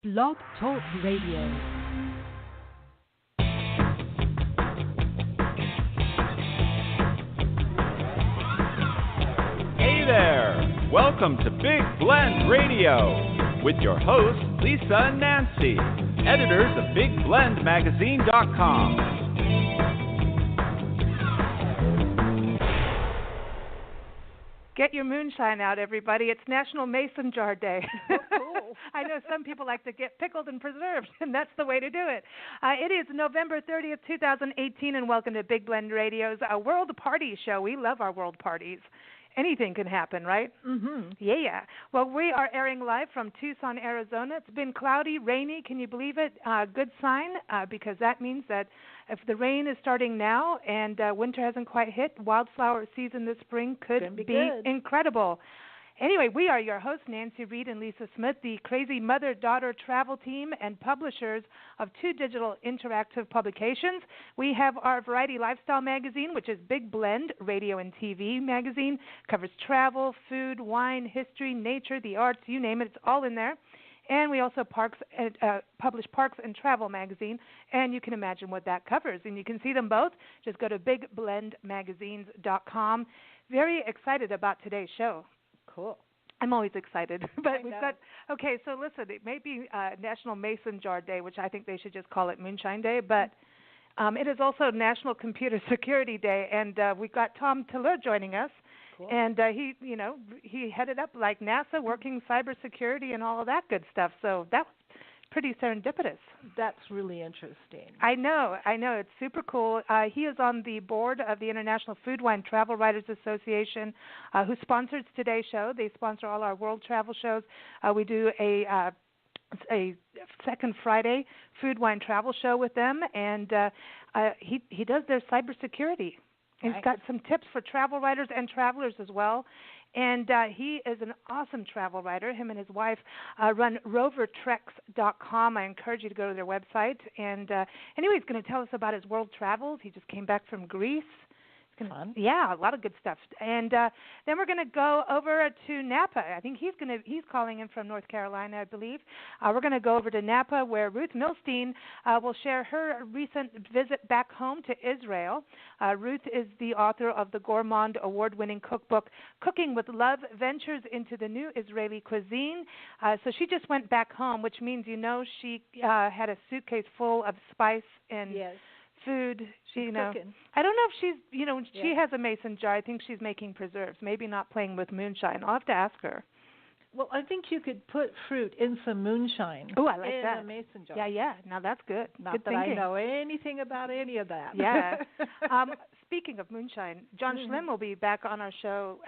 Blog Talk Radio. Hey there! Welcome to Big Blend Radio with your hosts, Lisa and Nancy, editors of BigBlendMagazine.com. Get your moonshine out, everybody. It's National Mason Jar Day. Oh, cool. I know some people like to get pickled and preserved, and that's the way to do it. It is November 30th, 2018, and welcome to Big Blend Radio's World Party Show. We love our world parties. Anything can happen, right? Mm-hmm. Yeah. Well, we are airing live from Tucson, Arizona. It's been cloudy, rainy. Can you believe it? Good sign, because that means that if the rain is starting now and winter hasn't quite hit, wildflower season this spring could be incredible. Anyway, we are your hosts, Nancy Reed and Lisa Smith, the crazy mother-daughter travel team and publishers of two digital interactive publications. We have our variety lifestyle magazine, which is Big Blend Radio and TV magazine, covers travel, food, wine, history, nature, the arts, you name it, it's all in there. And we also publish Parks and Travel magazine, and you can imagine what that covers. And you can see them both. Just go to BigBlendMagazines.com. Very excited about today's show. Cool. I'm always excited. But we've got, okay, so listen, it may be National Mason Jar Day, which I think they should just call it Moonshine Day, but it is also National Computer Security Day, and we've got Tom Tiller joining us. Cool. And he headed up like NASA, working cybersecurity and all of that good stuff. So that was pretty serendipitous. That's really interesting. I know. It's super cool. He is on the board of the International Food, Wine, Travel Writers Association, who sponsors today's show. They sponsor all our world travel shows. We do a second Friday food, wine, travel show with them, and he does their cybersecurity. He's got some tips for travel writers and travelers as well. And he is an awesome travel writer. Him and his wife run rovertreks.com. I encourage you to go to their website. And anyway, he's going to tell us about his world travels. He just came back from Greece. Fun. Yeah, a lot of good stuff. And then we're going to go over to Napa. I think he's calling in from North Carolina, I believe. We're going to go over to Napa, where Ruth Milstein will share her recent visit back home to Israel. Ruth is the author of the Gourmand award-winning cookbook, Cooking with Love, Ventures into the New Israeli Cuisine. So she just went back home, which means she had a suitcase full of spice and food. She's cooking. I don't know if she's, she has a mason jar. I think she's making preserves, maybe not playing with moonshine. I'll have to ask her. Well, I think you could put fruit in some moonshine. Oh, I like that. In a mason jar. Yeah. Now that's good. Not good that thinking. I know anything about any of that. Yeah. Speaking of moonshine, John Schlimm will be back on our show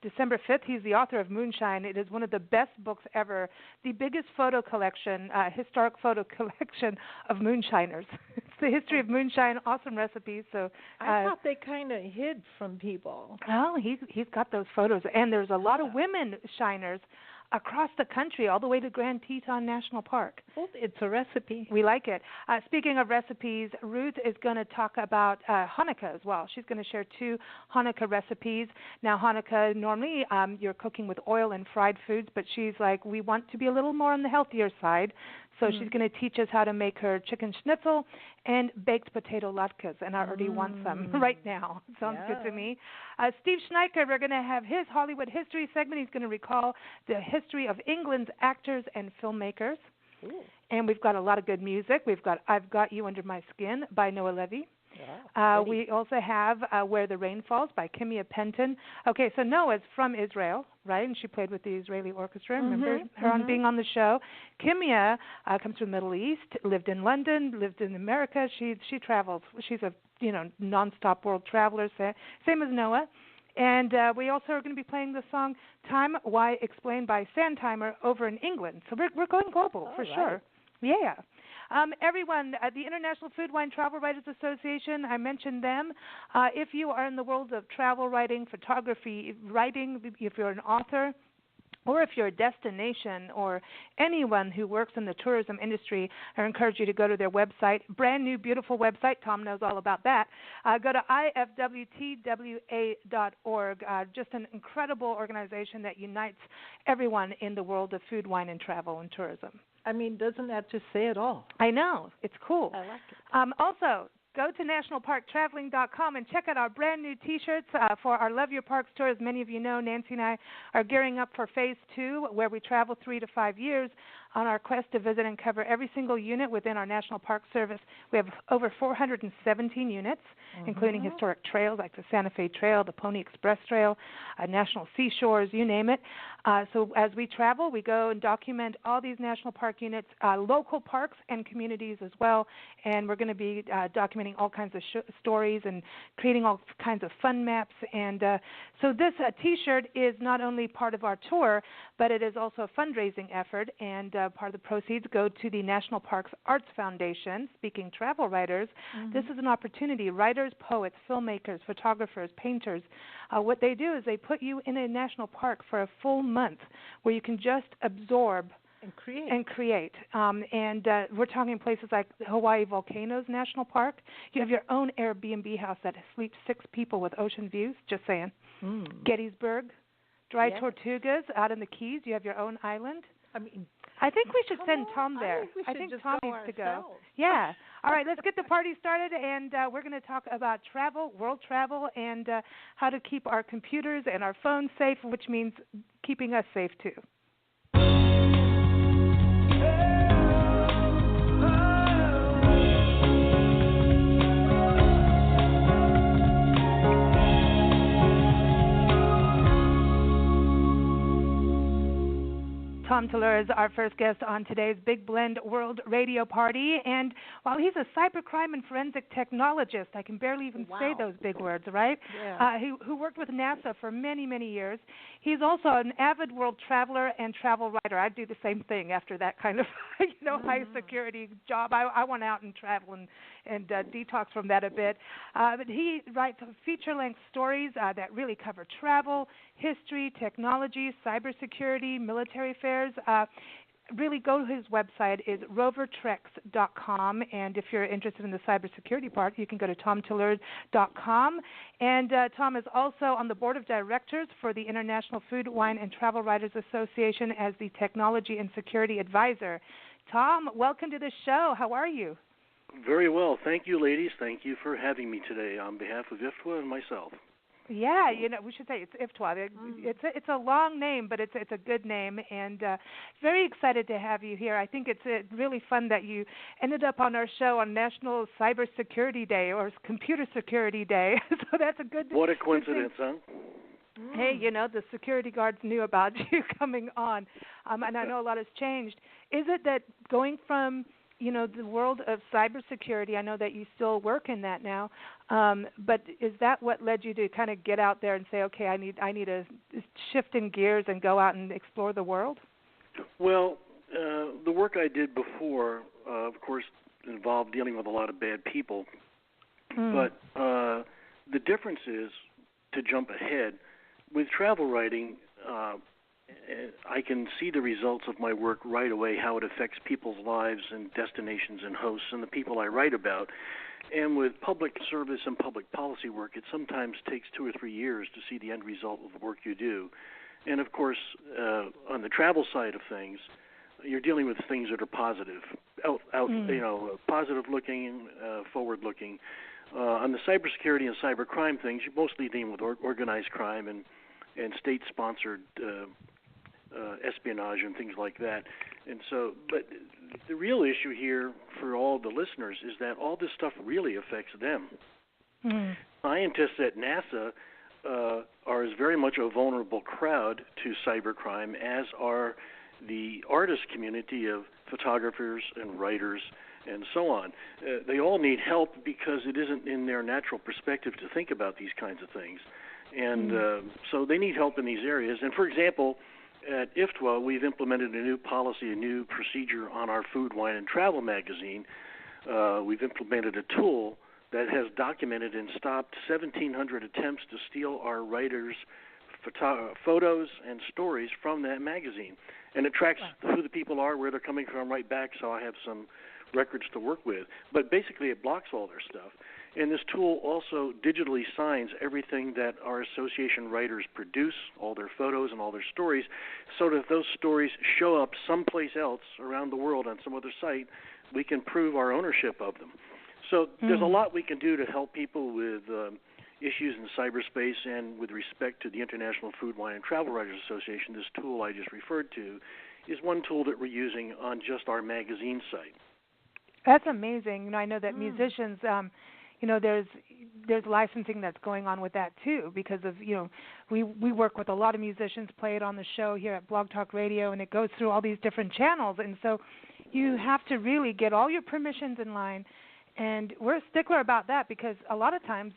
December 5th. He's the author of Moonshine. It is one of the best books ever, the biggest photo collection, historic photo collection of moonshiners. It's the history of moonshine, awesome recipes. So I thought they kind of hid from people. Well, he's got those photos, and there's a lot of women shiners across the country, all the way to Grand Teton National Park. Well, it's a recipe. We like it. Speaking of recipes, Ruth is going to talk about Chanukah as well. She's going to share two Chanukah recipes. Now, Chanukah, normally you're cooking with oil and fried foods, but she's like, we want to be a little more on the healthier side. So she's going to teach us how to make her chicken schnitzel and baked potato latkes, and I already want some right now. Sounds good to me. Steve Schneickert, we're going to have his Hollywood history segment. He's going to recall the history of England's actors and filmmakers. Ooh. And we've got a lot of good music. We've got I've Got You Under My Skin by Noah Levy. Yeah, we also have Where the Rain Falls by Kimia Penton. Okay, so Noah's from Israel, right? And she played with the Israeli Orchestra. Remember her on being on the show. Kimia comes from the Middle East, lived in London, lived in America. She travels. She's a nonstop world traveler, same as Noah. And we also are going to be playing the song Time Why Explained by Sandtimer over in England. So we're going global for sure. Yeah. Everyone, the International Food, Wine, Travel Writers Association, I mentioned them. If you are in the world of travel writing, photography, writing, if you're an author, or if you're a destination or anyone who works in the tourism industry, I encourage you to go to their website, brand new, beautiful website. Tom knows all about that. Go to ifwtwa.org, just an incredible organization that unites everyone in the world of food, wine, and travel and tourism. I mean, doesn't that just say it all? I know. It's cool. I like it. Also, go to nationalparktraveling.com and check out our brand new T-shirts for our Love Your Parks tour. As many of you know, Nancy and I are gearing up for Phase 2, where we travel 3 to 5 years on our quest to visit and cover every single unit within our National Park Service. We have over 417 units, including historic trails like the Santa Fe Trail, the Pony Express Trail, national seashores, you name it. So as we travel, we go and document all these national park units, local parks and communities as well, and we're going to be documenting all kinds of stories and creating all kinds of fun maps. And so this T-shirt is not only part of our tour, but it is also a fundraising effort, and part of the proceeds go to the National Parks Arts Foundation. Speaking travel writers, this is an opportunity. Writers, poets, filmmakers, photographers, painters, what they do is they put you in a national park for a full month where you can just absorb and create. We're talking places like Hawaii Volcanoes National Park. You have your own Airbnb house that sleeps 6 people with ocean views, just saying. Gettysburg, Dry Tortugas out in the Keys. You have your own island. I think we should send Tom there. I think Tom needs to go. Yeah. All right, let's get the party started, and we're going to talk about travel, world travel, and how to keep our computers and our phones safe, which means keeping us safe too. Tom Tellur is our first guest on today's Big Blend World Radio Party. And while he's a cybercrime and forensic technologist, I can barely even say those big words, right? Yeah. Who worked with NASA for many, many years. He's also an avid world traveler and travel writer. I'd do the same thing after that kind of, high security job. I want out and travel and detox from that a bit. But he writes feature-length stories that really cover travel, history, technology, cybersecurity, military affairs. Really go to his website is rovertrex.com, and if you're interested in the cybersecurity part, you can go to tomtellur.com. And Tom is also on the board of directors for the International Food, Wine, and Travel Writers Association as the Technology and Security Advisor. Tom, welcome to the show. How are you? Very well. Thank you, ladies. Thank you for having me today on behalf of IFTWA and myself. Yeah, we should say it's IFTWA. It's a long name, but it's a good name, and very excited to have you here. I think it's really fun that you ended up on our show on National Cybersecurity Day or Computer Security Day. So that's a good. What a coincidence, huh? Hey, the security guards knew about you coming on, and I know a lot has changed. Is it that going from the world of cybersecurity, I know that you still work in that now, but is that what led you to kind of get out there and say, okay, I need to shift in gears and go out and explore the world? Well, the work I did before, of course, involved dealing with a lot of bad people, but the difference is, to jump ahead, with travel writing, I can see the results of my work right away, how it affects people's lives and destinations and hosts and the people I write about. And with public service and public policy work, it sometimes takes 2 or 3 years to see the end result of the work you do. And, of course, on the travel side of things, you're dealing with things that are positive, positive-looking, forward-looking. On the cybersecurity and cybercrime things, you're mostly dealing with organized crime and state-sponsored espionage and things like that. And so, but the real issue here for all the listeners is that all this stuff really affects them. Scientists at NASA are as very much a vulnerable crowd to cybercrime as are the artist community of photographers and writers and so on. They all need help because it isn't in their natural perspective to think about these kinds of things. And so they need help in these areas. And, for example, at IFTWA, we've implemented a new policy, a new procedure on our Food, Wine, and Travel magazine. We've implemented a tool that has documented and stopped 1,700 attempts to steal our writers' photos and stories from that magazine. And it tracks who the people are, where they're coming from right back, so I have some records to work with. But basically it blocks all their stuff. And this tool also digitally signs everything that our association writers produce, all their photos and all their stories, so that if those stories show up someplace else around the world on some other site, we can prove our ownership of them. So there's a lot we can do to help people with issues in cyberspace, and with respect to the International Food, Wine, and Travel Writers Association, this tool I just referred to is one tool that we're using on just our magazine site. That's amazing. You know, I know that musicians, you know, there's licensing that's going on with that too, because of, you know, we work with a lot of musicians, play it on the show here at Blog Talk Radio, and it goes through all these different channels, and so you have to really get all your permissions in line. And we're a stickler about that, because a lot of times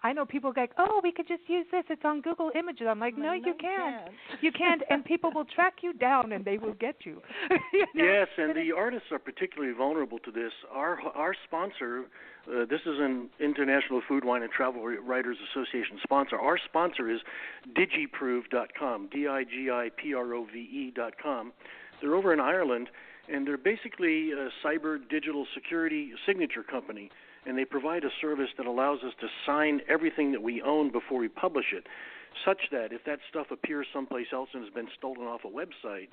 I know people go, oh, we could just use this. It's on Google Images. I'm like, no, you can't. You can't, and people will track you down and they will get you. You know? Yes, and the artists are particularly vulnerable to this. Our sponsor, this is an International Food, Wine, and Travel Writers Association sponsor. Our sponsor is digiprove.com, digiprove.com. They're over in Ireland. And they're basically a cyber digital security signature company, and they provide a service that allows us to sign everything that we own before we publish it, such that if that stuff appears someplace else and has been stolen off a website,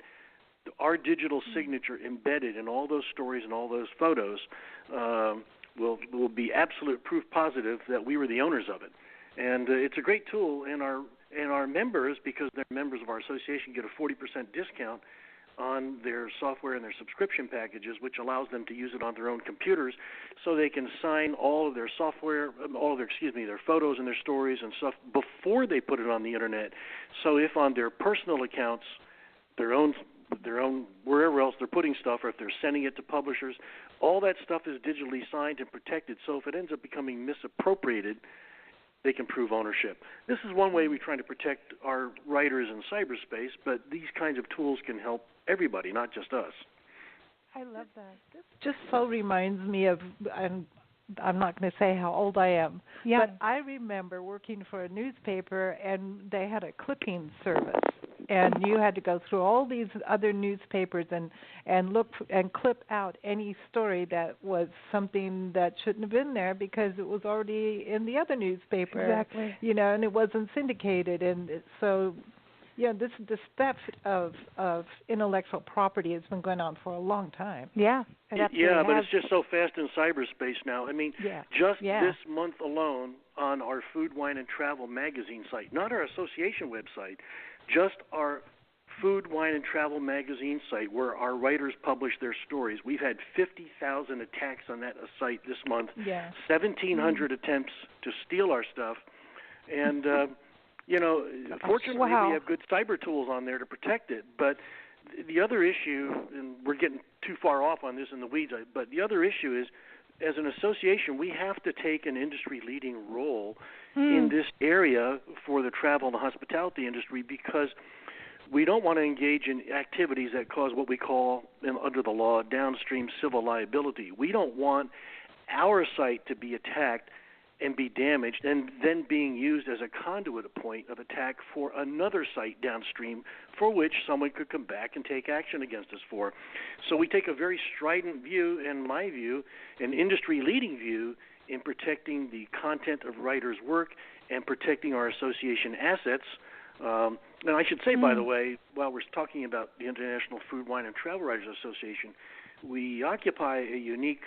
our digital signature embedded in all those stories and all those photos will be absolute proof positive that we were the owners of it. And it's a great tool, and our members, because they're members of our association, get a 40% discount on their software and their subscription packages, which allows them to use it on their own computers, so they can sign all of their software, their photos and their stories and stuff before they put it on the internet. So if on their personal accounts, their own wherever else they're putting stuff, or if they're sending it to publishers, all that stuff is digitally signed and protected. So if it ends up becoming misappropriated, they can prove ownership. This is one way we're trying to protect our writers in cyberspace, but these kinds of tools can help everybody, not just us. I love that. This just so reminds me of, and I'm not going to say how old I am, but I remember working for a newspaper, and they had a clipping service, and you had to go through all these other newspapers and look and clip out any story that was something that shouldn't have been there because it was already in the other newspaper. Exactly. You know, and it wasn't syndicated, and so this theft of intellectual property has been going on for a long time. Yeah. But it's just so fast in cyberspace now. I mean, this month alone on our Food, Wine, and Travel magazine site, not our association website, just our Food, Wine, and Travel magazine site where our writers publish their stories. We've had 50,000 attacks on that site this month, 1,700 attempts to steal our stuff, and fortunately we have good cyber tools on there to protect it. But the other issue, and we're getting too far off on this in the weeds, but the other issue is, as an association, we have to take an industry-leading role in this area for the travel and the hospitality industry, because we don't want to engage in activities that cause what we call, under the law, downstream civil liability. We don't want our site to be attacked and be damaged and then being used as a conduit point of attack for another site downstream for which someone could come back and take action against us for. So we take a very strident view, in my view, an industry-leading view in protecting the content of writers' work and protecting our association assets. And I should say, by the way, while we're talking about the International Food, Wine, and Travel Writers Association, we occupy a unique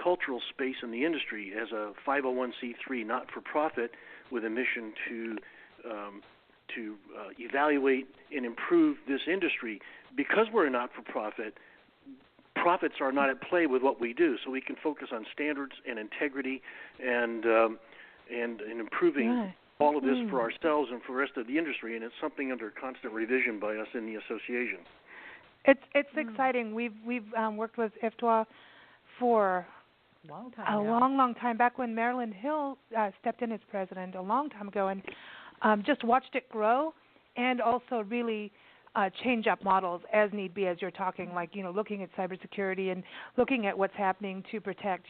cultural space in the industry as a 501c3 not-for-profit with a mission to evaluate and improve this industry. Because we're a not-for-profit, profits are not at play with what we do, so we can focus on standards and integrity and improving all of this for ourselves and for the rest of the industry, and it's something under constant revision by us in the association. It's exciting. We've worked with IFTWA for a long time, back when Marilyn Hill stepped in as president a long time ago, and just watched it grow, and also really change up models as need be, as you're talking, like, looking at cybersecurity and looking at what's happening to protect,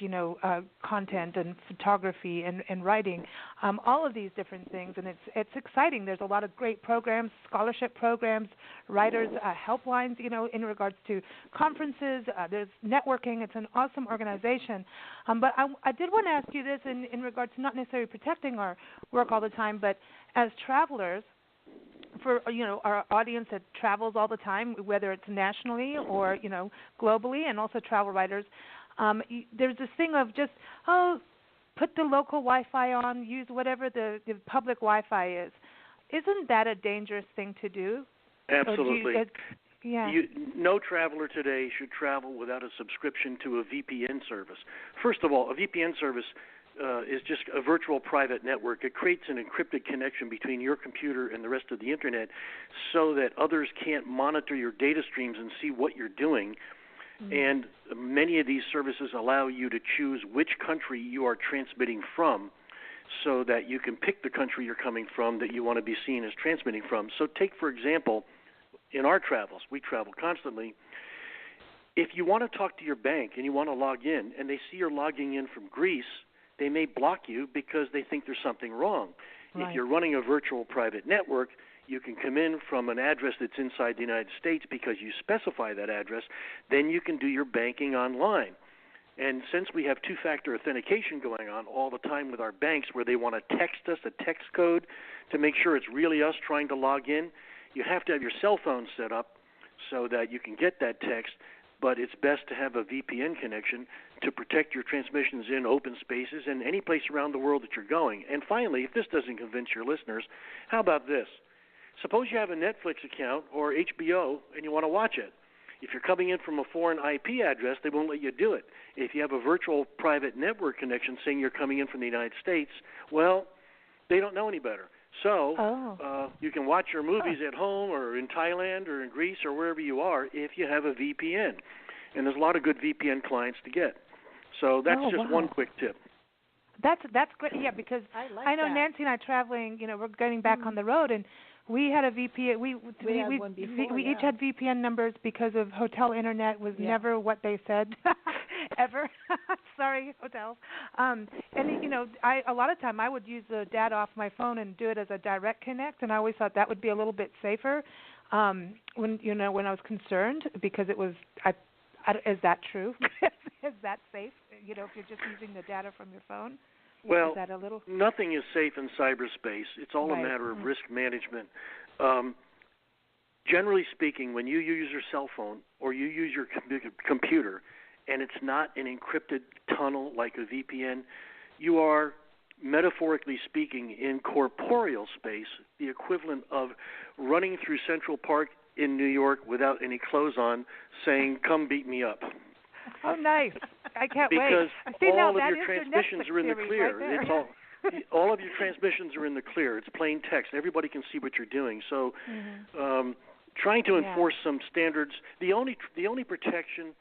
content and photography and writing, all of these different things. And it's exciting. There's a lot of great programs, scholarship programs, writers, helplines, in regards to conferences. There's networking. It's an awesome organization. But I did want to ask you this in regards to not necessarily protecting our work all the time, but as travelers, for our audience that travels all the time, whether it's nationally or globally, and also travel writers, there's this thing of just put the local Wi-Fi on, use whatever the public Wi-Fi is. Isn't that a dangerous thing to do? Absolutely. Yeah. No traveler today should travel without a subscription to a VPN service. First of all, a VPN service is just a virtual private network. It creates an encrypted connection between your computer and the rest of the Internet so that others can't monitor your data streams and see what you're doing. Mm-hmm. And many of these services allow you to choose which country you are transmitting from so that you can pick the country you're coming from that you want to be seen as transmitting from. So take, for example, in our travels, we travel constantly. If you want to talk to your bank and you want to log in and they see you're logging in from Greece, they may block you because they think there's something wrong. Right. If you're running a virtual private network, you can come in from an address that's inside the United States because you specify that address. Then you can do your banking online. And since we have two-factor authentication going on all the time with our banks where they want to text us a text code to make sure it's really us trying to log in, you have to have your cell phone set up so that you can get that text. But it's best to have a VPN connection to protect your transmissions in open spaces and any place around the world that you're going. And finally, if this doesn't convince your listeners, how about this? Suppose you have a Netflix account or HBO and you want to watch it. If you're coming in from a foreign IP address, they won't let you do it. If you have a virtual private network connection saying you're coming in from the United States, well, they don't know any better. So you can watch your movies at home or in Thailand or in Greece or wherever you are if you have a VPN. And there's a lot of good VPN clients to get. So that's one quick tip. That's great, yeah, because I know that. Nancy and I traveling, we're getting back on the road, and we had a VPN. We had one before, we each had VPN numbers because of hotel internet was never what they said ever. Sorry, hotels. And a lot of time I would use the data off my phone and do it as a direct connect, and I always thought that would be a little bit safer. When I was concerned because it was is that true? Is that safe? If you're just using the data from your phone. Well, is that a little... nothing is safe in cyberspace. It's all a matter of risk management. Generally speaking, when you use your cell phone or you use your computer and it's not an encrypted tunnel like a VPN, you are, metaphorically speaking, in corporeal space, the equivalent of running through Central Park in New York without any clothes on saying, "Come beat me up." Oh, nice. I can't wait. Because all of your transmissions are in the clear. Right all of your transmissions are in the clear. It's plain text. Everybody can see what you're doing. So trying to enforce some standards, the only protection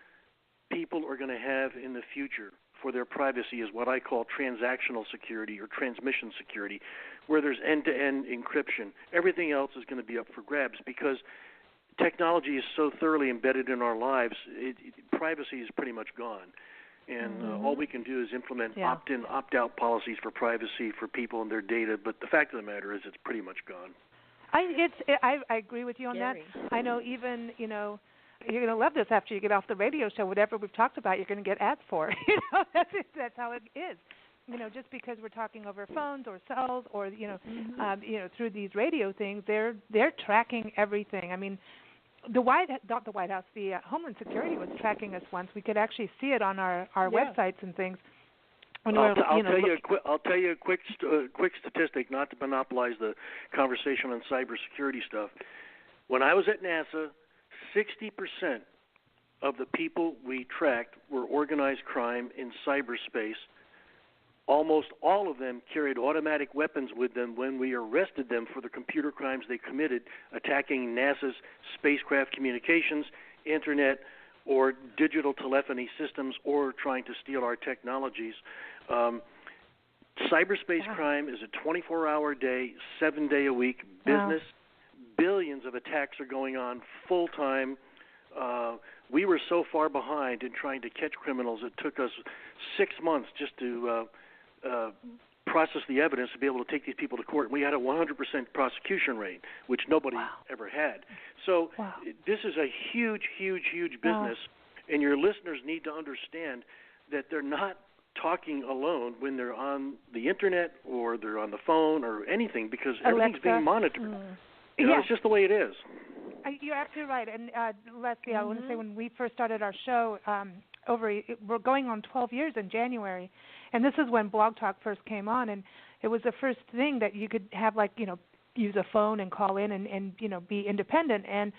people are going to have in the future for their privacy is what I call transactional security or transmission security, where there's end-to-end encryption. Everything else is going to be up for grabs because technology is so thoroughly embedded in our lives, privacy is pretty much gone. And all we can do is implement opt-in, opt-out policies for privacy for people and their data. But the fact of the matter is it's pretty much gone. I agree with you on that. I know even, you're going to love this after you get off the radio show. Whatever we've talked about, you're going to get ads for. That's how it is. Just because we're talking over phones or cells or through these radio things, they're tracking everything. I mean, the Homeland Security was tracking us once. We could actually see it on our websites and things. I'll tell you a quick statistic, not to monopolize the conversation on cybersecurity stuff. When I was at NASA, 60% of the people we tracked were organized crime in cyberspace. Almost all of them carried automatic weapons with them when we arrested them for the computer crimes they committed, attacking NASA's spacecraft communications, internet, or digital telephony systems, or trying to steal our technologies. Cyberspace crime is a 24-hour-day, 7-day-a-week business billions of attacks are going on full time. We were so far behind in trying to catch criminals, it took us 6 months just to process the evidence to be able to take these people to court. And we had a 100% prosecution rate, which nobody ever had. So this is a huge, huge, huge business, and your listeners need to understand that they're not talking alone when they're on the internet or they're on the phone or anything, because everything's being monitored. You know, it's just the way it is. You're absolutely right. And Leslie, I want to say when we first started our show, we're going on 12 years in January, and this is when Blog Talk first came on, and it was the first thing that you could have, like, you know, use a phone and call in and you know, be independent. And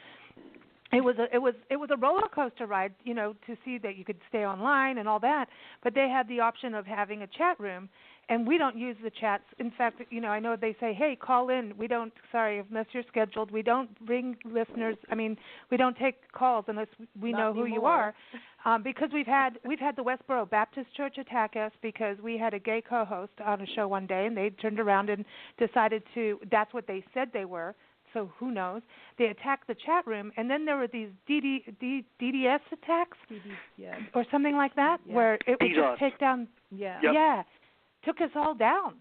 it was a roller coaster ride, you know, to see that you could stay online and all that. But they had the option of having a chat room, and we don't use the chats. In fact, you know, I know they say, hey, call in. We don't, unless you're scheduled. We don't bring listeners. I mean, we don't take calls unless we know who you are. Because we've had the Westboro Baptist Church attack us because we had a gay co-host on a show one day, and they turned around and decided that's what they said they were. So who knows? They attacked the chat room, and then there were these DDS attacks or something like that, where it would just take down. Took us all down,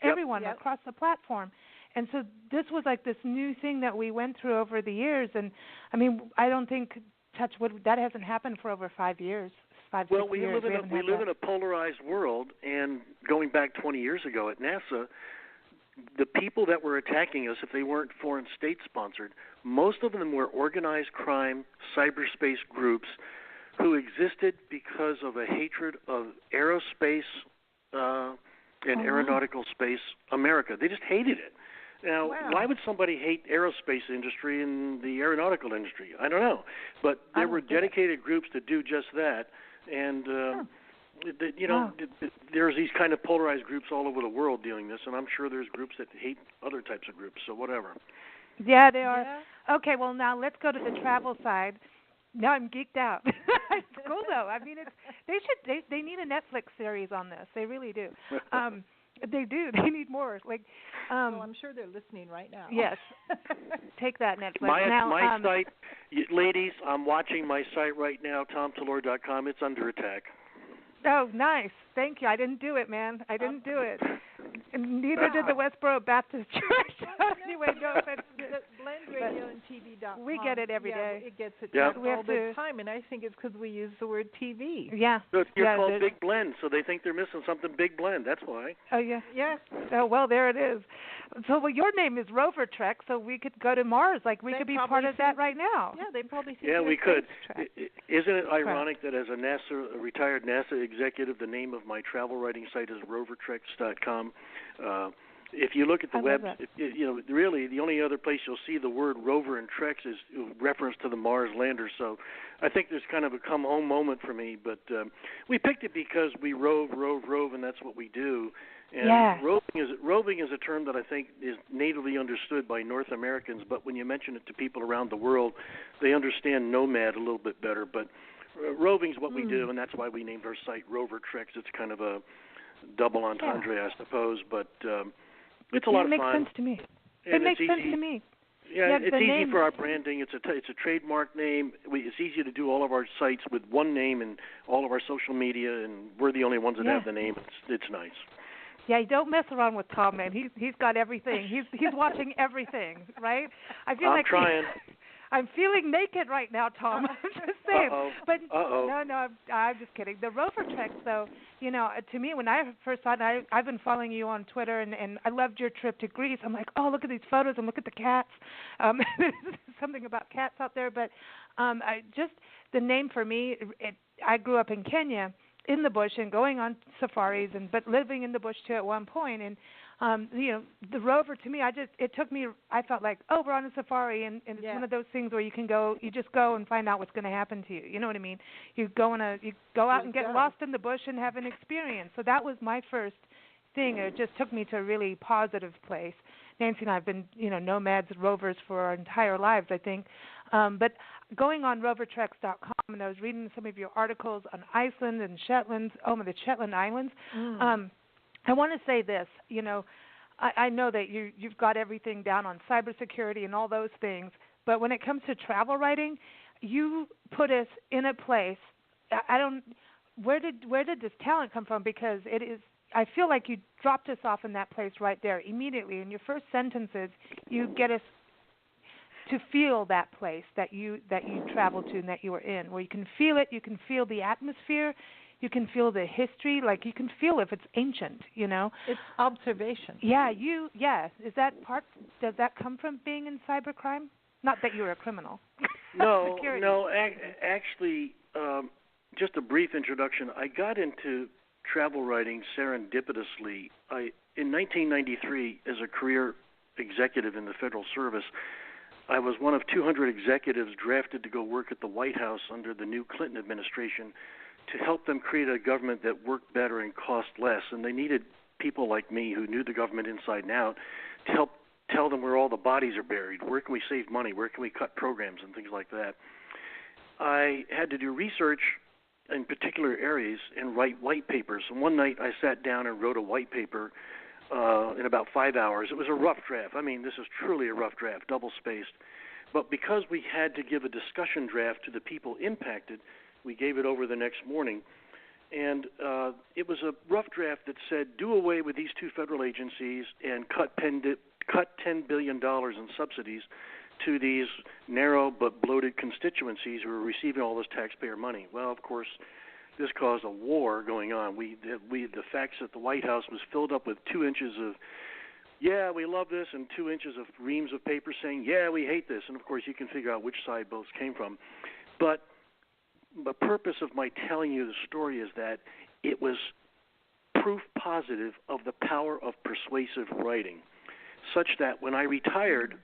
everyone across the platform. And so this was like this new thing that we went through over the years. And, I mean, I don't think, touch wood, that hasn't happened for over 5 years. 6 years. We live in a polarized world, and going back 20 years ago at NASA, the people that were attacking us, if they weren't foreign state-sponsored, most of them were organized crime, cyberspace groups who existed because of a hatred of aerospace and aeronautical space America. They just hated it. Now, why would somebody hate aerospace industry and the aeronautical industry? I don't know. But there were dedicated groups to do just that, and there's these kind of polarized groups all over the world doing this, and I'm sure there's groups that hate other types of groups, so whatever. Yeah, they are. Yeah. Okay, well, now let's go to the travel side. Now I'm geeked out. It's cool, though. I mean, they need a Netflix series on this. They really do. They do. They need more. Like, well, I'm sure they're listening right now. Yes. Take that, Netflix. My site, ladies, I'm watching my site right now, TomTallure.com. It's under attack. Oh, nice. Thank you. I didn't do it, man. I didn't do it. And neither did the Westboro Baptist Church. Anyway, no offense. BlendRadioandTV.com. We get it every day. It gets it all the time, and I think it's because we use the word TV. Yeah. So you're called Big Blend, so they think they're missing something Big Blend. That's why. Oh, yeah. Yeah. Oh, well, there it is. So, your name is Rover Trek, so we could go to Mars. Like, we could be part of that right now. Yeah, they probably think we could. Isn't it ironic that as a retired NASA executive, the name of my travel writing site is rovertreks.com. If you look at the web, really the only other place you'll see the word rover and treks is reference to the Mars lander. So I think there's kind of a come home moment for me. But we picked it because we rove, and that's what we do. And roving is a term that I think is natively understood by North Americans. But when you mention it to people around the world, they understand nomad a little bit better. But roving is what we do, and that's why we named our site Rover Treks. It's kind of a double entendre, I suppose, but it's a lot of fun. It makes sense to me. It makes sense to me. Yeah, it's easy for our branding. It's a trademark name. It's easy to do all of our sites with one name and all of our social media, and we're the only ones that have the name. It's nice. Yeah, don't mess around with Tom, man. He's got everything. He's watching everything, right? I'm trying. I'm feeling naked right now, Tom. I'm just saying. But no, I'm just kidding. The Rover Treks, though, to me, when I first saw it, I've been following you on Twitter, and I loved your trip to Greece. I'm like, look at these photos and look at the cats. There's something about cats out there, but the name for me, I grew up in Kenya, in the bush and going on safaris, but living in the bush too at one point. And the Rover, to me, I felt like, we're on a safari, and it's one of those things where you just go and find out what's going to happen to you. You know what I mean? You go out and get lost in the bush and have an experience. So that was my first thing. It just took me to a really positive place. Nancy and I have been, nomads, rovers for our entire lives, I think. But going on rovertreks.com, and I was reading some of your articles on Iceland and Shetland, the Shetland Islands. I want to say this, I know that you've got everything down on cybersecurity and all those things, but when it comes to travel writing, you put us in a place. Where did this talent come from? Because it is. I feel like you dropped us off in that place right there immediately. In your first sentences, you get us to feel that place that you traveled to and that you were in, where you can feel it, you can feel the atmosphere, you can feel the history, like you can feel if it's ancient, you know. It's observation. Yeah, is that part? Does that come from being in cybercrime? Not that you were a criminal. No, actually, just a brief introduction. I got into travel writing serendipitously. In 1993, as a career executive in the Federal Service, I was one of 200 executives drafted to go work at the White House under the new Clinton administration to help them create a government that worked better and cost less. And they needed people like me who knew the government inside and out to help tell them where all the bodies are buried, where can we save money, where can we cut programs and things like that. I had to do research in particular areas and write white papers. And one night I sat down and wrote a white paper in about 5 hours. It was a rough draft. I mean, this is truly a rough draft, double-spaced. But because we had to give a discussion draft to the people impacted, we gave it over the next morning. And it was a rough draft that said, do away with these two federal agencies and cut $10 billion in subsidies to these narrow but bloated constituencies who are receiving all this taxpayer money. Well, of course, this caused a war going on. The facts at the White House was filled up with 2 inches of, yeah, we love this, and 2 inches of reams of paper saying, yeah, we hate this. And, of course, you can figure out which side both came from. But the purpose of my telling you the story is that it was proof positive of the power of persuasive writing, such that when I retired,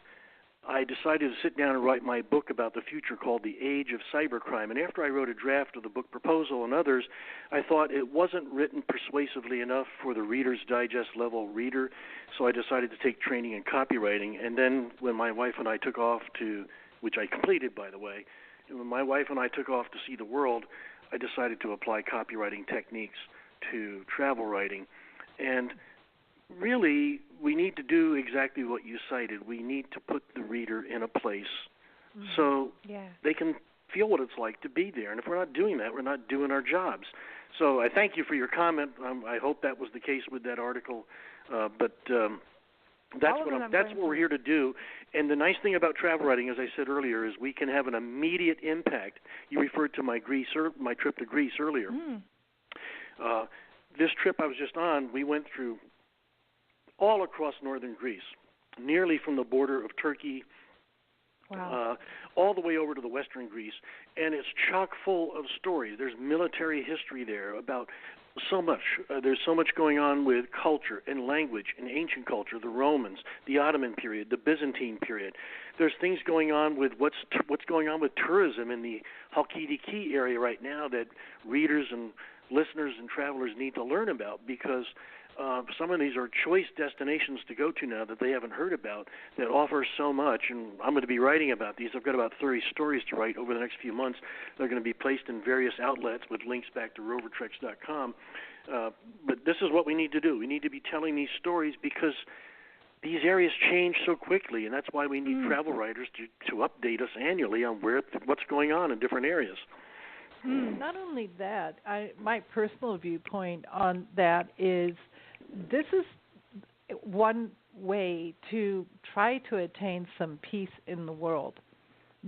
I decided to sit down and write my book about the future called The Age of Cybercrime. And after I wrote a draft of the book proposal and others, I thought it wasn't written persuasively enough for the Reader's Digest level reader, so I decided to take training in copywriting. And then when my wife and I took off to, which I completed, by the way, and when my wife and I took off to see the world, I decided to apply copywriting techniques to travel writing. And really, we need to do exactly what you cited. We need to put the reader in a place so they can feel what it's like to be there. And if we're not doing that, we're not doing our jobs. So I thank you for your comment. I hope that was the case with that article. But that's what we're here to do. And the nice thing about travel writing, as I said earlier, is we can have an immediate impact. You referred to my trip to Greece earlier. This trip I was just on, we went through all across northern Greece, nearly from the border of Turkey all the way over to the western Greece. And it's chock full of stories. There's military history there about so much. There's so much going on with culture and language and ancient culture, the Romans, the Ottoman period, the Byzantine period. There's things going on with what's going on with tourism in the Halkidiki area right now that readers and listeners and travelers need to learn about, because some of these are choice destinations to go to now that they haven't heard about that offer so much, and I'm going to be writing about these. I've got about 30 stories to write over the next few months. They're going to be placed in various outlets with links back to rovertreks.com. But this is what we need to do. We need to be telling these stories because these areas change so quickly, and that's why we need travel writers to update us annually on what's going on in different areas. Not only that, my personal viewpoint on that is this is one way to try to attain some peace in the world.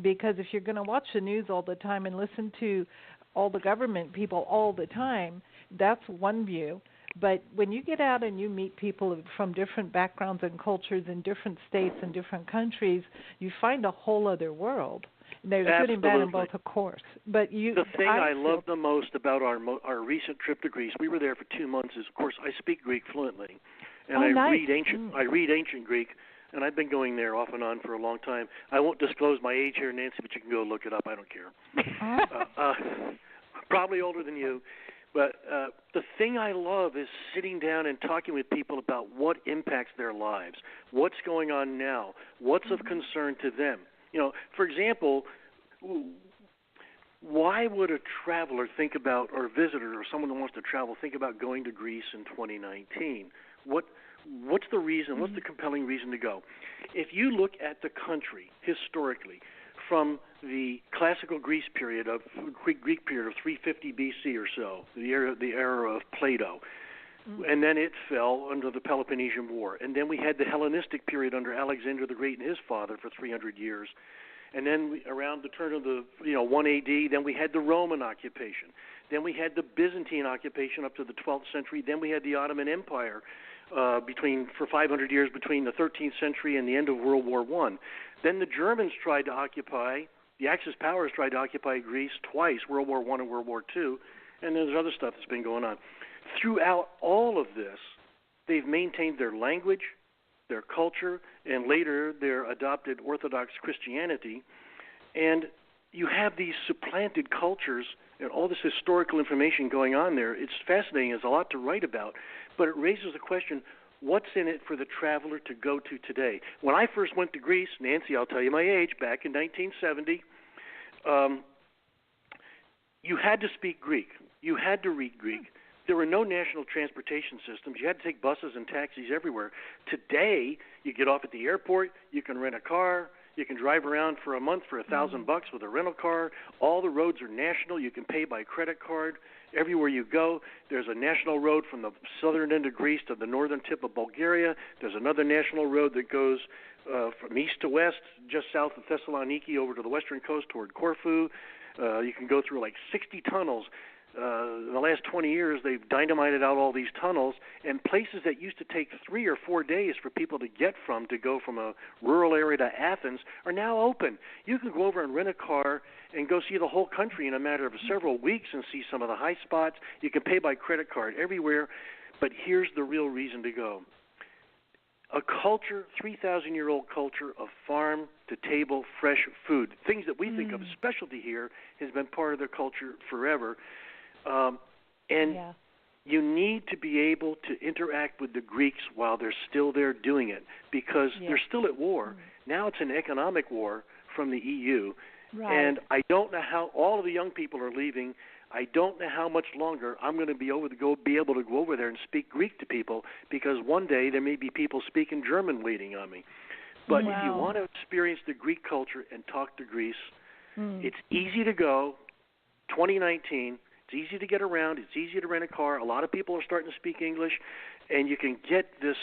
Because if you're going to watch the news all the time and listen to all the government people all the time, that's one view. But when you get out and you meet people from different backgrounds and cultures in different states and different countries, you find a whole other world. There's good and bad in both, of course. But the thing I love the most about our recent trip to Greece, we were there for 2 months, is, of course, I speak Greek fluently, and I read ancient Greek, and I've been going there off and on for a long time. I won't disclose my age here, Nancy, but you can go look it up. I don't care. Probably older than you. But the thing I love is sitting down and talking with people about what impacts their lives, what's going on now, what's of concern to them. You know, for example, why would a traveler think about, or a visitor, or someone who wants to travel, think about going to Greece in 2019? What's the reason? What's the compelling reason to go? If you look at the country historically, from the classical Greek period of 350 BC or so, the era of Plato, and then it fell under the Peloponnesian War, and then we had the Hellenistic period under Alexander the Great and his father for 300 years, and then around the turn of the 1 AD, then we had the Roman occupation, then we had the Byzantine occupation up to the 12th century, then we had the Ottoman Empire for 500 years between the 13th century and the end of World War I. Then the Germans tried to occupy, the Axis powers tried to occupy Greece twice, World War I and World War II, and there's other stuff that's been going on. Throughout all of this, they've maintained their language, their culture, and later their adopted Orthodox Christianity. And you have these supplanted cultures and all this historical information going on there. It's fascinating. There's a lot to write about. But it raises the question, what's in it for the traveler to go to today? When I first went to Greece, Nancy, I'll tell you my age, back in 1970, you had to speak Greek. You had to read Greek. There were no national transportation systems. You had to take buses and taxis everywhere. Today, you get off at the airport, you can rent a car, you can drive around for a month for $1,000 with a rental car. All the roads are national. You can pay by credit card. Everywhere you go, there's a national road from the southern end of Greece to the northern tip of Bulgaria. There's another national road that goes from east to west, just south of Thessaloniki over to the western coast toward Corfu. You can go through like 60 tunnels. In the last 20 years, they've dynamited out all these tunnels, and places that used to take 3 or 4 days for people to get from, to go from a rural area to Athens, are now open. You can go over and rent a car and go see the whole country in a matter of several weeks and see some of the high spots. You can pay by credit card everywhere, but here's the real reason to go. A culture, 3,000-year-old culture of farm-to-table fresh food, things that we think of as specialty here, has been part of their culture forever. You need to be able to interact with the Greeks while they're still there doing it, because they're still at war. Now it's an economic war from the EU. Right. And I don't know how all of the young people are leaving. I don't know how much longer I'm going to be able to go over there and speak Greek to people, because one day there may be people speaking German waiting on me. But if you want to experience the Greek culture and talk to Greece, it's easy to go. 2019. It's easy to get around. It's easy to rent a car. A lot of people are starting to speak English, and you can get this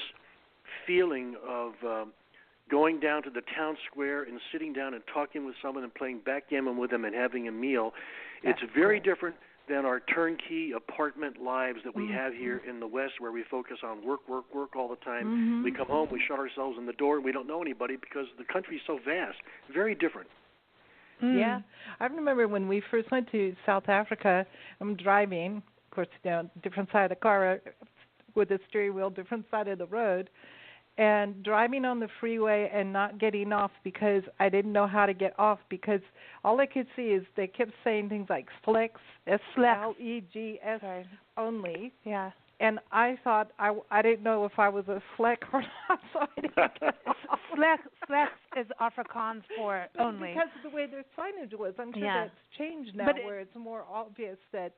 feeling of going down to the town square and sitting down and talking with someone and playing backgammon with them and having a meal. It's very different than our turnkey apartment lives that we have here in the West, where we focus on work all the time. We come home, we shut ourselves in the door, and we don't know anybody because the country is so vast. Very different. Yeah. I remember when we first went to South Africa, I'm driving, of course, different side of the car with the steering wheel, different side of the road, and driving on the freeway and not getting off because I didn't know how to get off, because all I could see is they kept saying things like flex, S-L-E-G-S only. Yeah. And I thought, I didn't know if I was a fleck or not, so I didn't get off. Flex is Afrikaans for only. Because of the way their signage was. I'm sure that's changed now, where it's more obvious that,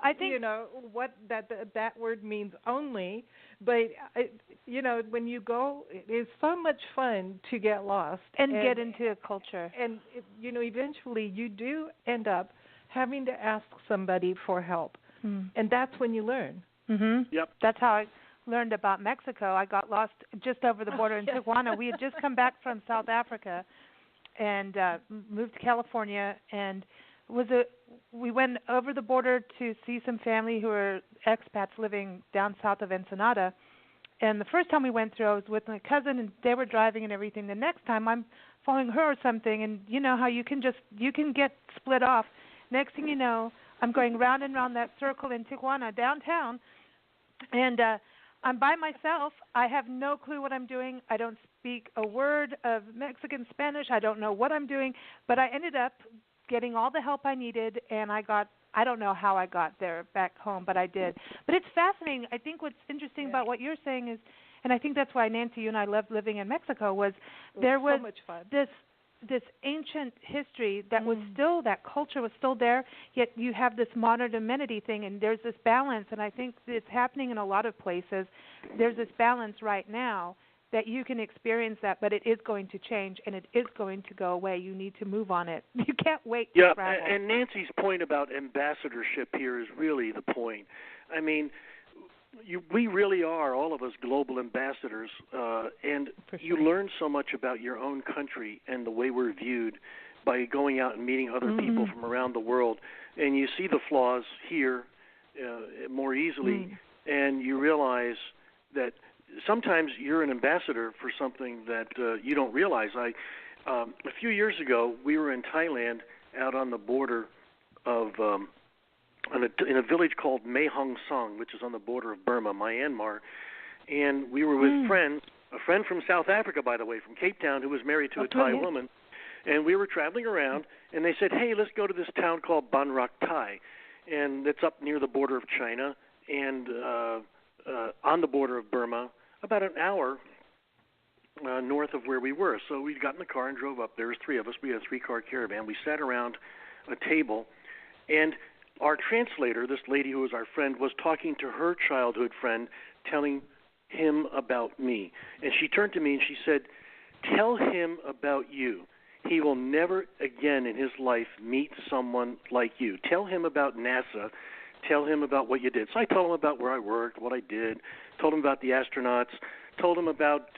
I think, what that word means only. But, when you go, it's so much fun to get lost. And get into a culture. And, eventually you do end up having to ask somebody for help. And that's when you learn. Yep. That's how I learned about Mexico. I got lost just over the border in Tijuana. We had just come back from South Africa and moved to California, and we went over the border to see some family who are expats living down south of Ensenada. And the first time we went through, I was with my cousin, and they were driving and everything. The next time, I'm following her or something, and you know how you can get split off. Next thing you know, I'm going round and round that circle in Tijuana, downtown, and I'm by myself. I have no clue what I'm doing. I don't speak a word of Mexican Spanish. I don't know what I'm doing, but I ended up getting all the help I needed, and I don't know how I got there back home, but I did. But it's fascinating. I think what's interesting about what you're saying is, and I think that's why, Nancy, you and I loved living in Mexico, was there was so much fun. this ancient history that was still, that culture was still there, yet you have this modern amenity thing, and there's this balance, and I think it's happening in a lot of places. There's this balance right now that you can experience that, but it is going to change, and it is going to go away. You need to move on it. You can't wait to travel. Yeah, and Nancy's point about ambassadorship here is really the point. I mean, we really are, all of us, global ambassadors, and you learn so much about your own country and the way we're viewed by going out and meeting other people from around the world. And you see the flaws here more easily, and you realize that sometimes you're an ambassador for something that you don't realize. A few years ago, we were in Thailand out on the border of in a village called Mae Hong Son, which is on the border of Burma, Myanmar, and we were with a friend from South Africa, by the way, from Cape Town, who was married to a Thai woman, and we were traveling around, and they said, hey, let's go to this town called Ban Rak Thai, and it's up near the border of China, and on the border of Burma, about an hour north of where we were. So we got in the car and drove up. There was three of us. We had a three-car caravan. We sat around a table, and our translator, this lady who was our friend, was talking to her childhood friend, telling him about me. And she turned to me and she said, tell him about you. He will never again in his life meet someone like you. Tell him about NASA. Tell him about what you did. So I told him about where I worked, what I did, told him about the astronauts, told him about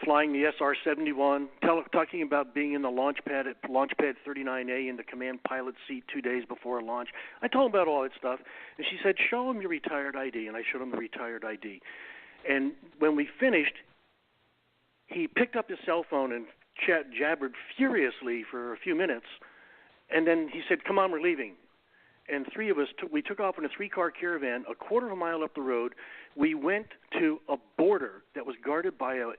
flying the SR-71, talking about being in the launch pad at Launch Pad 39A in the command pilot seat 2 days before launch. I told him about all that stuff, and she said, show him your retired ID, and I showed him the retired ID. And when we finished, he picked up his cell phone and jabbered furiously for a few minutes, and then he said, come on, we're leaving. And three of us, we took off in a three-car caravan, a quarter of a mile up the road. We went to a border that was guarded by a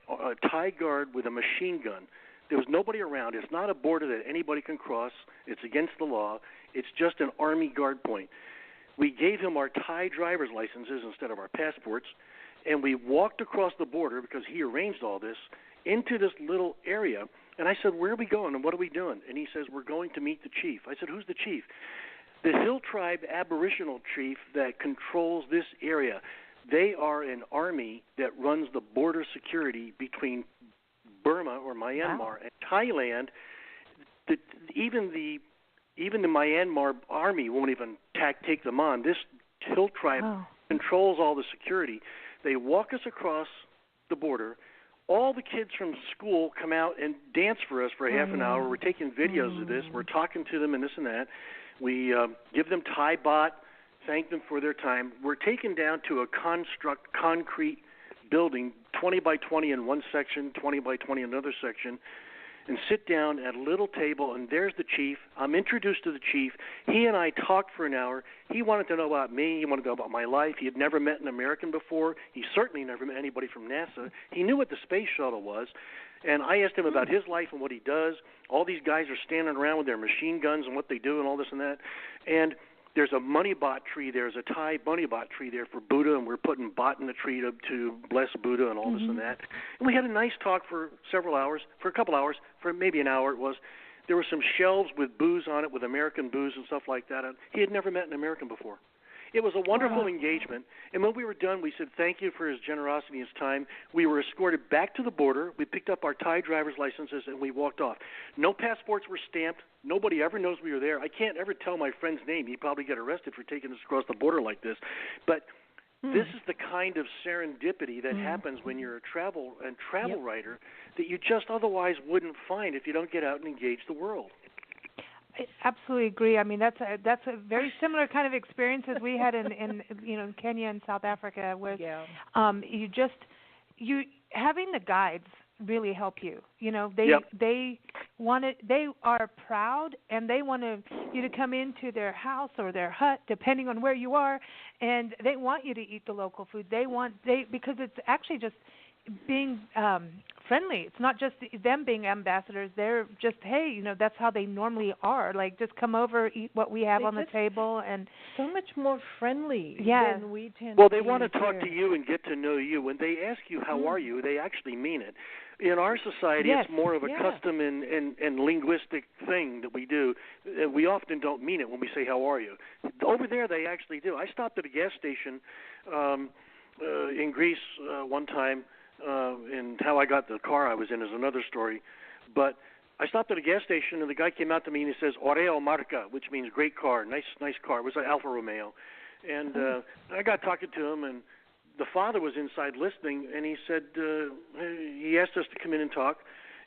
Thai guard with a machine gun. There was nobody around. It's not a border that anybody can cross. It's against the law. It's just an Army guard point. We gave him our Thai driver's licenses instead of our passports, and we walked across the border, because he arranged all this, into this little area. And I said, where are we going and what are we doing? And he says, we're going to meet the chief. I said, who's the chief? The Hill Tribe Aboriginal chief that controls this area. They are an army that runs the border security between Burma or Myanmar and Thailand. Even the Myanmar army won't even take them on. This Hill Tribe controls all the security. They walk us across the border. All the kids from school come out and dance for us for half an hour. We're taking videos of this. We're talking to them and this and that. We give them Thai baht, thank them for their time. We're taken down to a concrete building, 20 by 20 in one section, 20 by 20 in another section, and sit down at a little table, and there's the chief. I'm introduced to the chief. He and I talked for an hour. He wanted to know about me. He wanted to know about my life. He had never met an American before. He certainly never met anybody from NASA. He knew what the space shuttle was. And I asked him about his life and what he does. All these guys are standing around with their machine guns and what they do and all this and that. And there's a money baht tree. There's a Thai money baht tree there for Buddha, and we're putting baht in the tree to bless Buddha and all this and that. And we had a nice talk for a couple hours, for maybe an hour it was. There were some shelves with booze on it, with American booze and stuff like that. He had never met an American before. It was a wonderful engagement, and when we were done, we said thank you for his generosity and his time. We were escorted back to the border. We picked up our Thai driver's licenses, and we walked off. No passports were stamped. Nobody ever knows we were there. I can't ever tell my friend's name. He'd probably get arrested for taking us across the border like this. But this is the kind of serendipity that happens when you're a travel writer that you just otherwise wouldn't find if you don't get out and engage the world. I absolutely agree. I mean, that's a very similar kind of experience as we had in Kenya and South Africa, where having the guides really help you. You know, they are proud, and they want you to come into their house or their hut, depending on where you are, and they want you to eat the local food. Because it's actually just being friendly. It's not just them being ambassadors. They're just, hey, you know, that's how they normally are. Like, just come over, eat what we have on the table, and so much more friendly than we tend. Well, they want to talk to you and get to know you. When they ask you how are you, they actually mean it. In our society, it's more of a custom and linguistic thing that we do. We often don't mean it when we say how are you. Over there, they actually do. I stopped at a gas station in Greece one time, and how I got the car I was in is another story. But I stopped at a gas station, and the guy came out to me and he says, "Oreo marca," which means great car, nice car. It was an Alfa Romeo. And I got talking to him, and the father was inside listening, and he said, he asked us to come in and talk.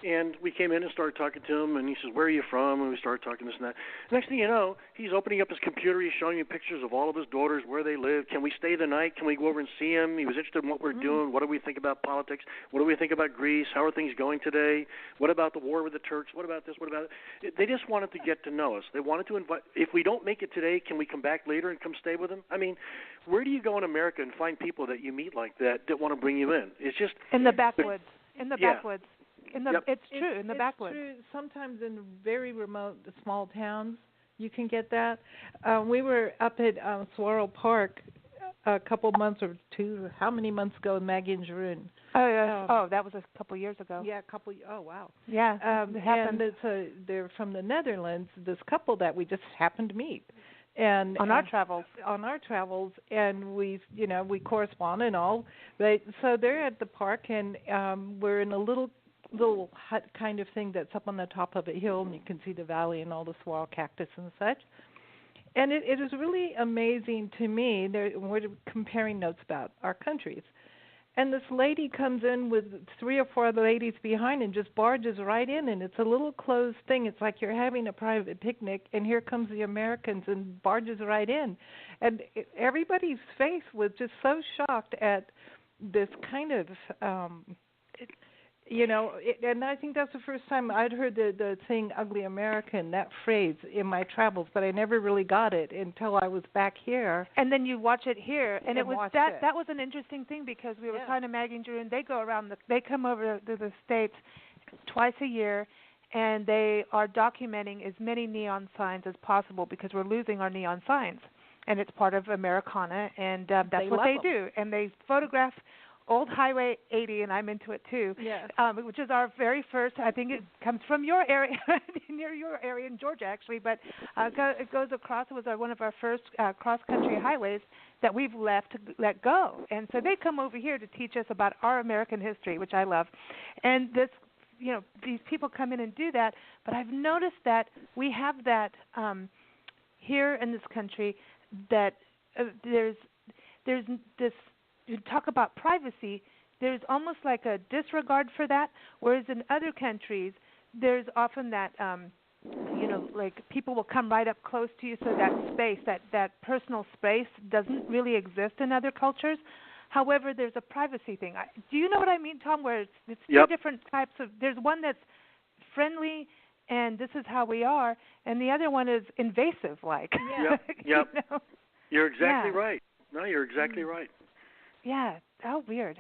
And we came in and started talking to him, and he says, "Where are you from?" And we started talking this and that. Next thing you know, he's opening up his computer. He's showing me pictures of all of his daughters, where they live. Can we stay the night? Can we go over and see him? He was interested in what we're doing. What do we think about politics? What do we think about Greece? How are things going today? What about the war with the Turks? What about this? What about it? They just wanted to get to know us. They wanted to invite. If we don't make it today, can we come back later and come stay with them? I mean, where do you go in America and find people that you meet like that want to bring you in? It's just in the backwoods. In the backwoods. It's true, in the backwoods. True. Sometimes in very remote, small towns, you can get that. We were up at Saguaro Park a couple months or two, how many months ago with Maggie and Jeroen. Oh, yeah. That was a couple years ago. Yeah, oh, wow. Yeah, it happened. And they're from the Netherlands, this couple that we just happened to meet. And on our travels, and we correspond and all. But so they're at the park, and we're in a little hut kind of thing that's up on the top of a hill, and you can see the valley and all the saguaro cactus and such. And it is really amazing to me. We're comparing notes about our countries. And this lady comes in with 3 or 4 other ladies behind and just barges right in, and it's a little closed thing. It's like you're having a private picnic, and here comes the Americans and barges right in. And everybody's face was just so shocked at this kind of and I think that's the first time I'd heard the thing "ugly American," that phrase, in my travels, but I never really got it until I was back here. And then you watch it here, and it was that was an interesting thing, because we were talking to Maggie and Drew, and they go around they come over to the States twice a year, and they are documenting as many neon signs as possible, because we're losing our neon signs, and it's part of Americana, and that's what they do, and they photograph old Highway 80, and I'm into it too, which is our very first, I think it comes from your area, near your area in Georgia actually, but it goes across. It was one of our first cross-country highways that we've let go. And so they come over here to teach us about our American history, which I love. And this, these people come in and do that, but I've noticed that we have that here in this country, that there's this. You talk about privacy, there's almost like a disregard for that, whereas in other countries, there's often that, like people will come right up close to you, so that space, that personal space doesn't really exist in other cultures. However, there's a privacy thing. Do you know what I mean, Tom, where it's two different types of, there's one that's friendly and this is how we are, and the other one is invasive, like. Yep. You're exactly right. No, you're exactly right. Yeah, how weird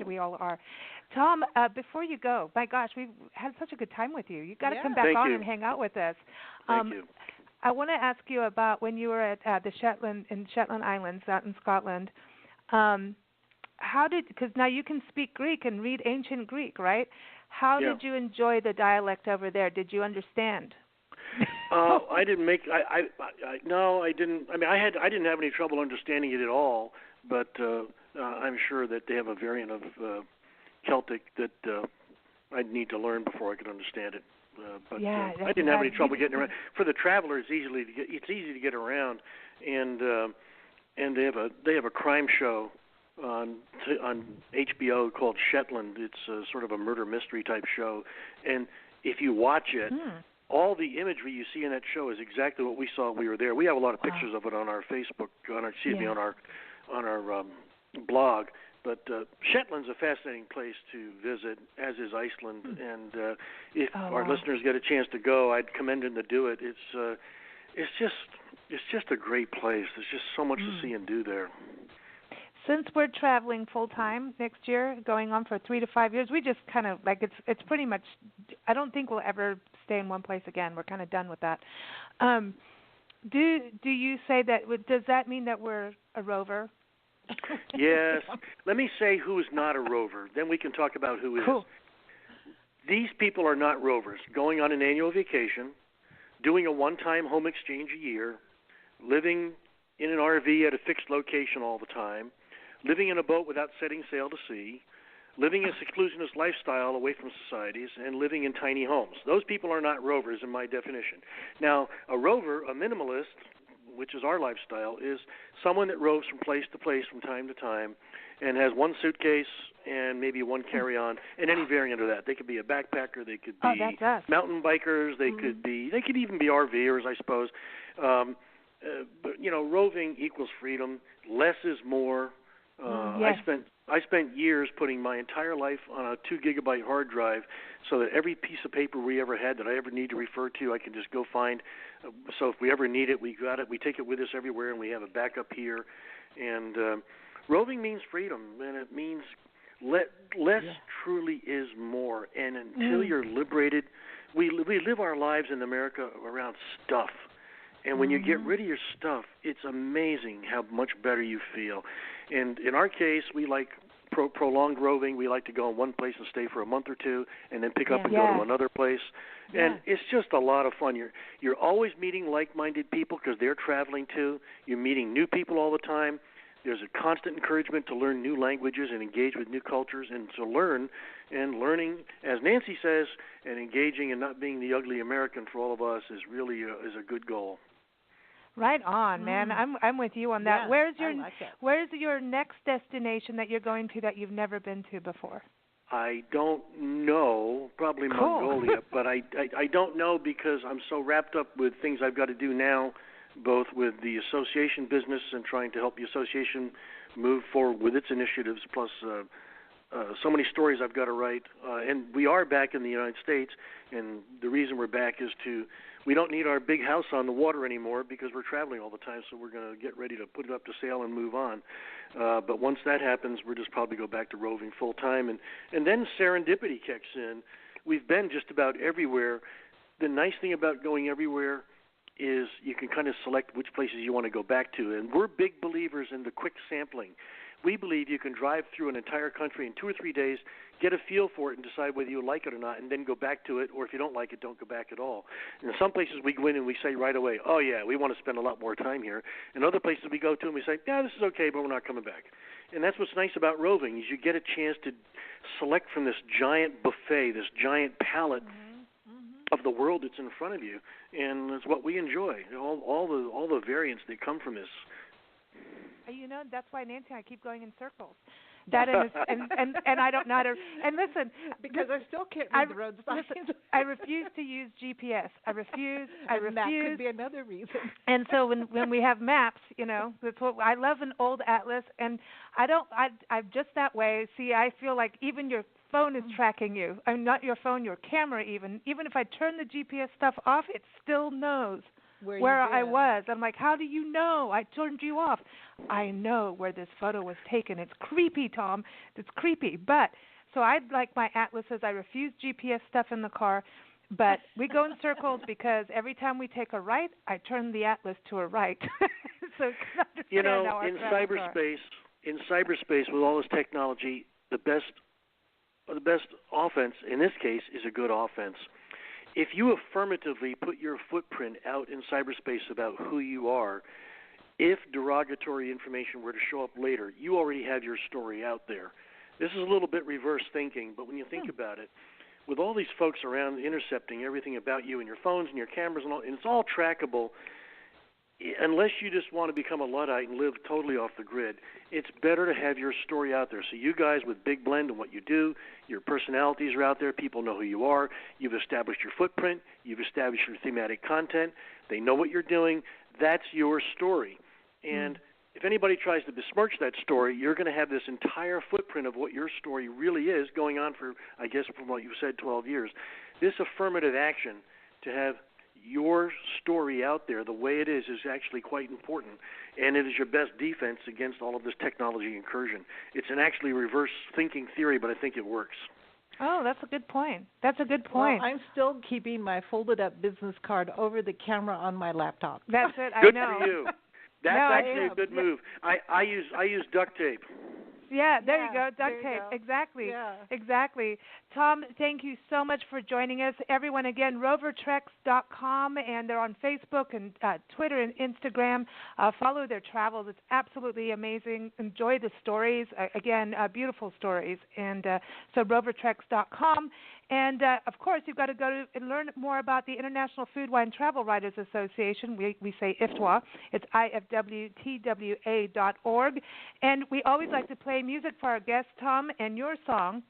we all are. Tom, before you go, my gosh, we've had such a good time with you. You've got to come back and hang out with us. Thank you. I want to ask you about when you were at the Shetland Islands out in Scotland. Because now you can speak Greek and read ancient Greek, right? How did you enjoy the dialect over there? Did you understand? I didn't make. No, I didn't. I mean, I didn't have any trouble understanding it at all. But I'm sure that they have a variant of Celtic that I'd need to learn before I could understand it. I didn't have any trouble getting around. For the traveler, it's easy to get around, and they have a crime show on HBO called Shetland. It's sort of a murder mystery type show, and if you watch it. All the imagery you see in that show is exactly what we saw when we were there. We have a lot of pictures of it on our Facebook, on our blog. But Shetland's a fascinating place to visit, as is Iceland. And if our listeners get a chance to go, I'd commend them to do it. It's just a great place. There's just so much to see and do there. since we're traveling full time next year, going on for 3 to 5 years, we just kind of like it's pretty much. I don't think we'll ever stay in one place again. We're kind of done with that. Do you say that? Does that mean that we're a rover? Yes. Let me say who is not a rover. Then we can talk about who is. Cool. These people are not rovers. Going on an annual vacation, doing a one-time home exchange a year, living in an RV at a fixed location all the time, living in a boat without setting sail to sea, living a seclusionist lifestyle away from societies, and living in tiny homes. Those people are not rovers in my definition. Now, a rover, a minimalist, which is our lifestyle, is someone that roves from place to place from time to time and has one suitcase and maybe one carry-on and any variant of that. They could be a backpacker, they could be mountain bikers, they could even be RVers, I suppose. But you know, roving equals freedom. Less is more. Yes. I spent years putting my entire life on a 2-gigabyte hard drive so that every piece of paper we ever had that I ever need to refer to, I can just go find. So if we ever need it, we got it. We take it with us everywhere, and we have a backup here. And roving means freedom, and it means less truly is more. And until you're liberated, we live our lives in America around stuff. And when you get rid of your stuff, it's amazing how much better you feel. And in our case, we like prolonged roving. We like to go in one place and stay for a month or two and then pick up and go to another place. And it's just a lot of fun. You're always meeting like-minded people because they're traveling too. You're meeting new people all the time. There's a constant encouragement to learn new languages and engage with new cultures and to learn. And learning, as Nancy says, and engaging and not being the ugly American for all of us is really is a good goal. Right on, man. I'm with you on that. Yeah, where's your next destination that you're going to that you've never been to before? I don't know, probably Mongolia, but I don't know because I'm so wrapped up with things I've got to do now, both with the association business and trying to help the association move forward with its initiatives, plus so many stories I've got to write. And we are back in the United States, and the reason we're back is we don't need our big house on the water anymore because we're traveling all the time, so we're going to get ready to put it up to sail and move on. But once that happens, we'll just probably go back to roving full time. And then serendipity kicks in. We've been just about everywhere. The nice thing about going everywhere is you can kind of select which places you want to go back to. And we're big believers in the quick sampling. We believe you can drive through an entire country in 2 or 3 days, get a feel for it, and decide whether you like it or not, and then go back to it, or if you don't like it, don't go back at all. And in some places we go in and we say right away, oh, yeah, we want to spend a lot more time here. And other places we go to and we say, yeah, this is okay, but we're not coming back. And that's what's nice about roving is you get a chance to select from this giant buffet, this giant palette of the world that's in front of you, and it's what we enjoy, all the variants that come from this. You know, that's why, Nancy, I keep going in circles. That is, and I don't know how to. And listen, because I still can't read the road signs. I refuse to use GPS. I refuse. That could be another reason. And so when we have maps, you know, that's what I love an old atlas. And I'm just that way. See, I feel like even your phone is tracking you. I mean, not your phone, your camera even. Even if I turn the GPS stuff off, it still knows where I was. I'm like, how do you know? I turned you off. I know where this photo was taken. It's creepy, Tom. It's creepy. But so I like my atlases. I refuse GPS stuff in the car. But we go in circles because every time we take a right, I turn the atlas to a right. So you know, in cyberspace with all this technology, the best offense in this case is a good offense. If you affirmatively put your footprint out in cyberspace about who you are, if derogatory information were to show up later, you already have your story out there. This is a little bit reverse thinking, but when you think about it, with all these folks around intercepting everything about you and your phones and your cameras and it's all trackable, unless you just want to become a Luddite and live totally off the grid, it's better to have your story out there. So you guys with Big Blend and what you do, your personalities are out there. People know who you are. You've established your footprint. You've established your thematic content. They know what you're doing. That's your story. And if anybody tries to besmirch that story, you're going to have this entire footprint of what your story really is going on for, I guess, from what you said, 12 years. This affirmative action to have your story out there the way it is actually quite important, and it is your best defense against all of this technology incursion. It's an actually reverse thinking theory, but I think it works. Oh, that's a good point. That's a good point. Well, I'm still keeping my folded-up business card over the camera on my laptop. That's it. Good I know. for you. That's actually a good move. I use duct tape. Yeah, there you go. Duct tape. Exactly. Yeah. Exactly. Tom, thank you so much for joining us. Everyone, again, rovertreks.com, and they're on Facebook and Twitter and Instagram. Follow their travels. It's absolutely amazing. Enjoy the stories. Again, beautiful stories. And so rovertreks.com. And, of course, you've got to go and learn more about the International Food, Wine, Travel Writers Association. We say IFTWA. It's IFWTWA.org. And we always like to play music for our guests, Tom, and your song.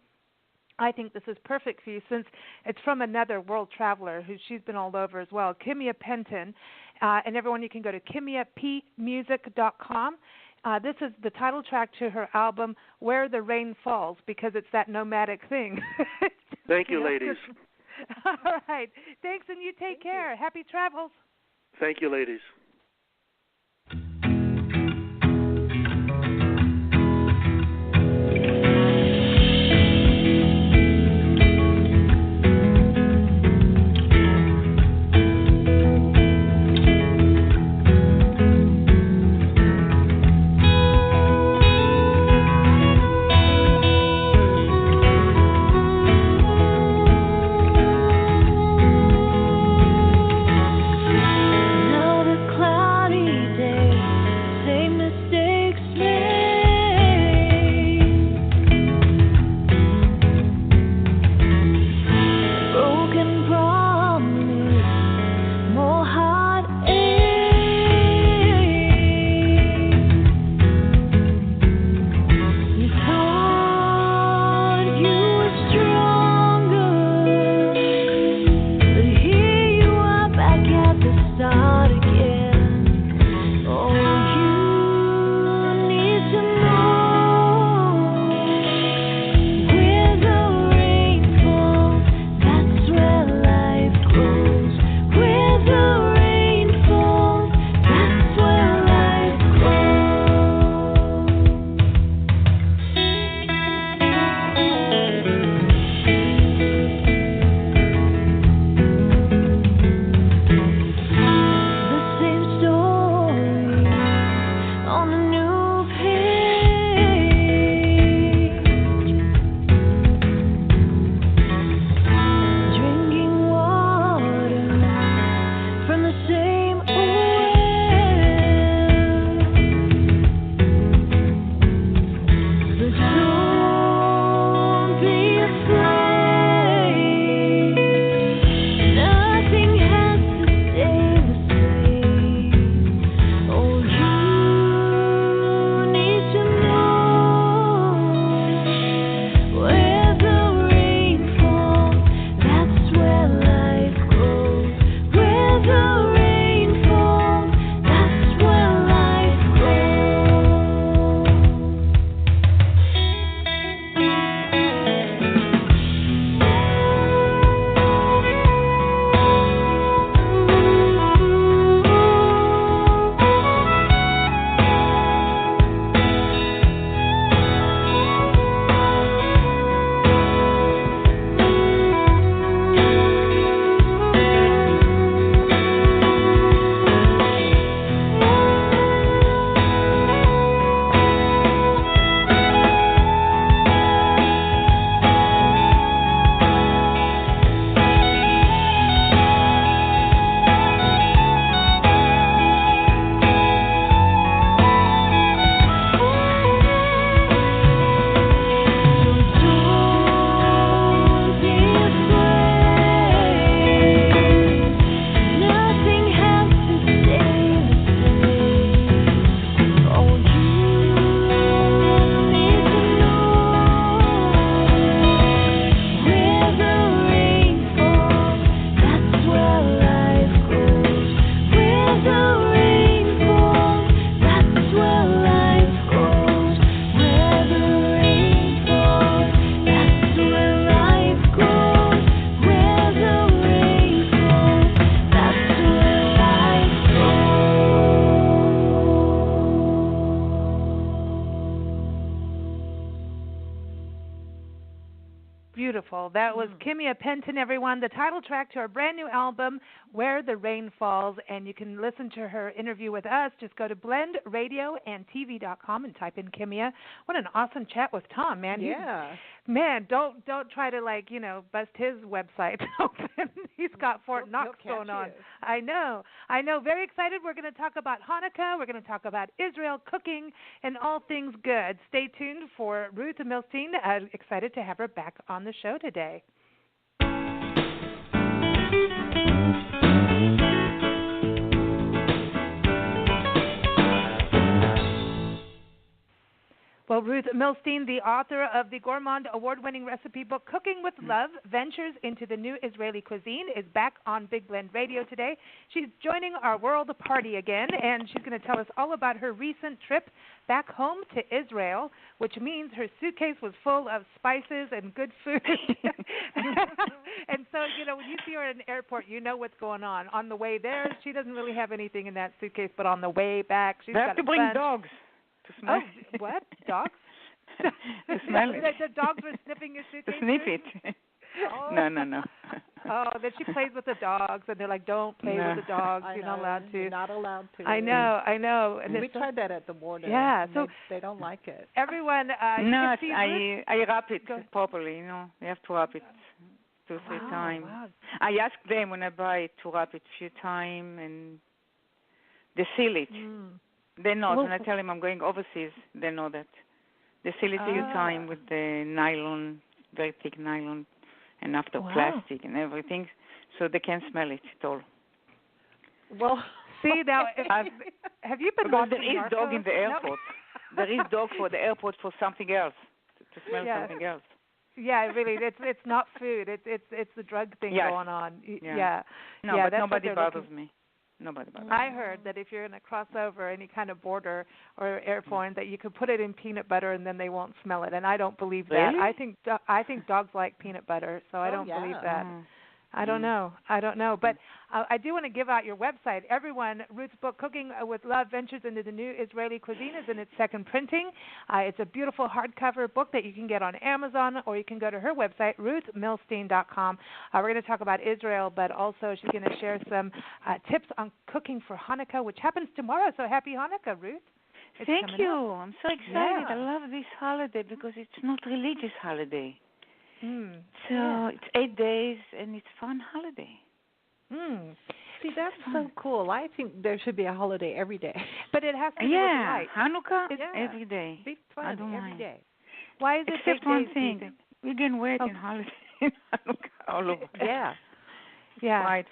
I think this is perfect for you since it's from another world traveler she's been all over as well, Kimia Penton. And everyone, you can go to KimiaPmusic.com. This is the title track to her album, Where the Rain Falls, because it's that nomadic thing. Thank you, ladies. All right. Thanks, and you take care. Happy travels. Thank you, ladies. Now the clouds beautiful. That was Kimia Penton, everyone, the title track to her brand new album, Where the Rain Falls. And you can listen to her interview with us. Just go to blendradioandtv.com and type in Kimia. What an awesome chat with Tom, man. Yeah. Man, don't try to bust his website open. He's got Fort Knox going on. I know. Very excited. We're going to talk about Hanukkah. We're going to talk about Israel, cooking, and all things good. Stay tuned for Ruth Milstein. Excited to have her back on the show today. Well, Ruth Milstein, the author of the Gourmand award-winning recipe book Cooking with Love, Ventures into the New Israeli Cuisine, is back on Big Blend Radio today. She's joining our world party again, and she's going to tell us all about her recent trip back home to Israel, which means her suitcase was full of spices and good food. And so, when you see her at an airport, you know what's going on. On the way there, she doesn't really have anything in that suitcase, but on the way back, she's got to bring dogs. To smell. Oh, what? Dogs? To smell it. The dogs were sniffing your suitcase? To sniff it. Oh. No. Oh, then she plays with the dogs, and they're like, don't play with the dogs. You're not allowed to. You're not allowed to. I know. And we tried that at the border. Yeah. So they don't like it. Everyone. No, I wrap it properly. You have to wrap it 2-3 times. Wow. I ask them when I buy it to wrap it a few times, and they seal it. They know. When I tell them I'm going overseas, they know that. They seal it a few times with the nylon, very thick nylon, and after plastic and everything, so they can't smell it at all. Well, see now, have you been watching there is dog in the airport. There is dog for the airport for something else, to smell something else. Yeah, really, it's not food. It's the drug thing going on. Yeah. No, but nobody bothers me. Nobody bothers me. I heard that if you're going to cross over any kind of border or airport, that you could put it in peanut butter and then they won't smell it. And I don't believe that. Really? I think dogs like peanut butter, so I don't believe that. I don't know. But I do want to give out your website. Everyone, Ruth's book, Cooking with Love, Ventures into the New Israeli Cuisine, is in its second printing. It's a beautiful hardcover book that you can get on Amazon, or you can go to her website, ruthmilstein.com. We're going to talk about Israel, but also she's going to share some tips on cooking for Hanukkah, which happens tomorrow. So happy Hanukkah, Ruth. Thank you. I'm so excited. Yeah. I love this holiday because it's not a religious holiday. It's 8 days, and it's a fun holiday. See, that's so cool. I think there should be a holiday every day. But it has to be with light. Hanukkah every day. Big fun I don't every mind. Day. Why is it Except one thing. We can wait in holiday in Hanukkah all over. Yeah.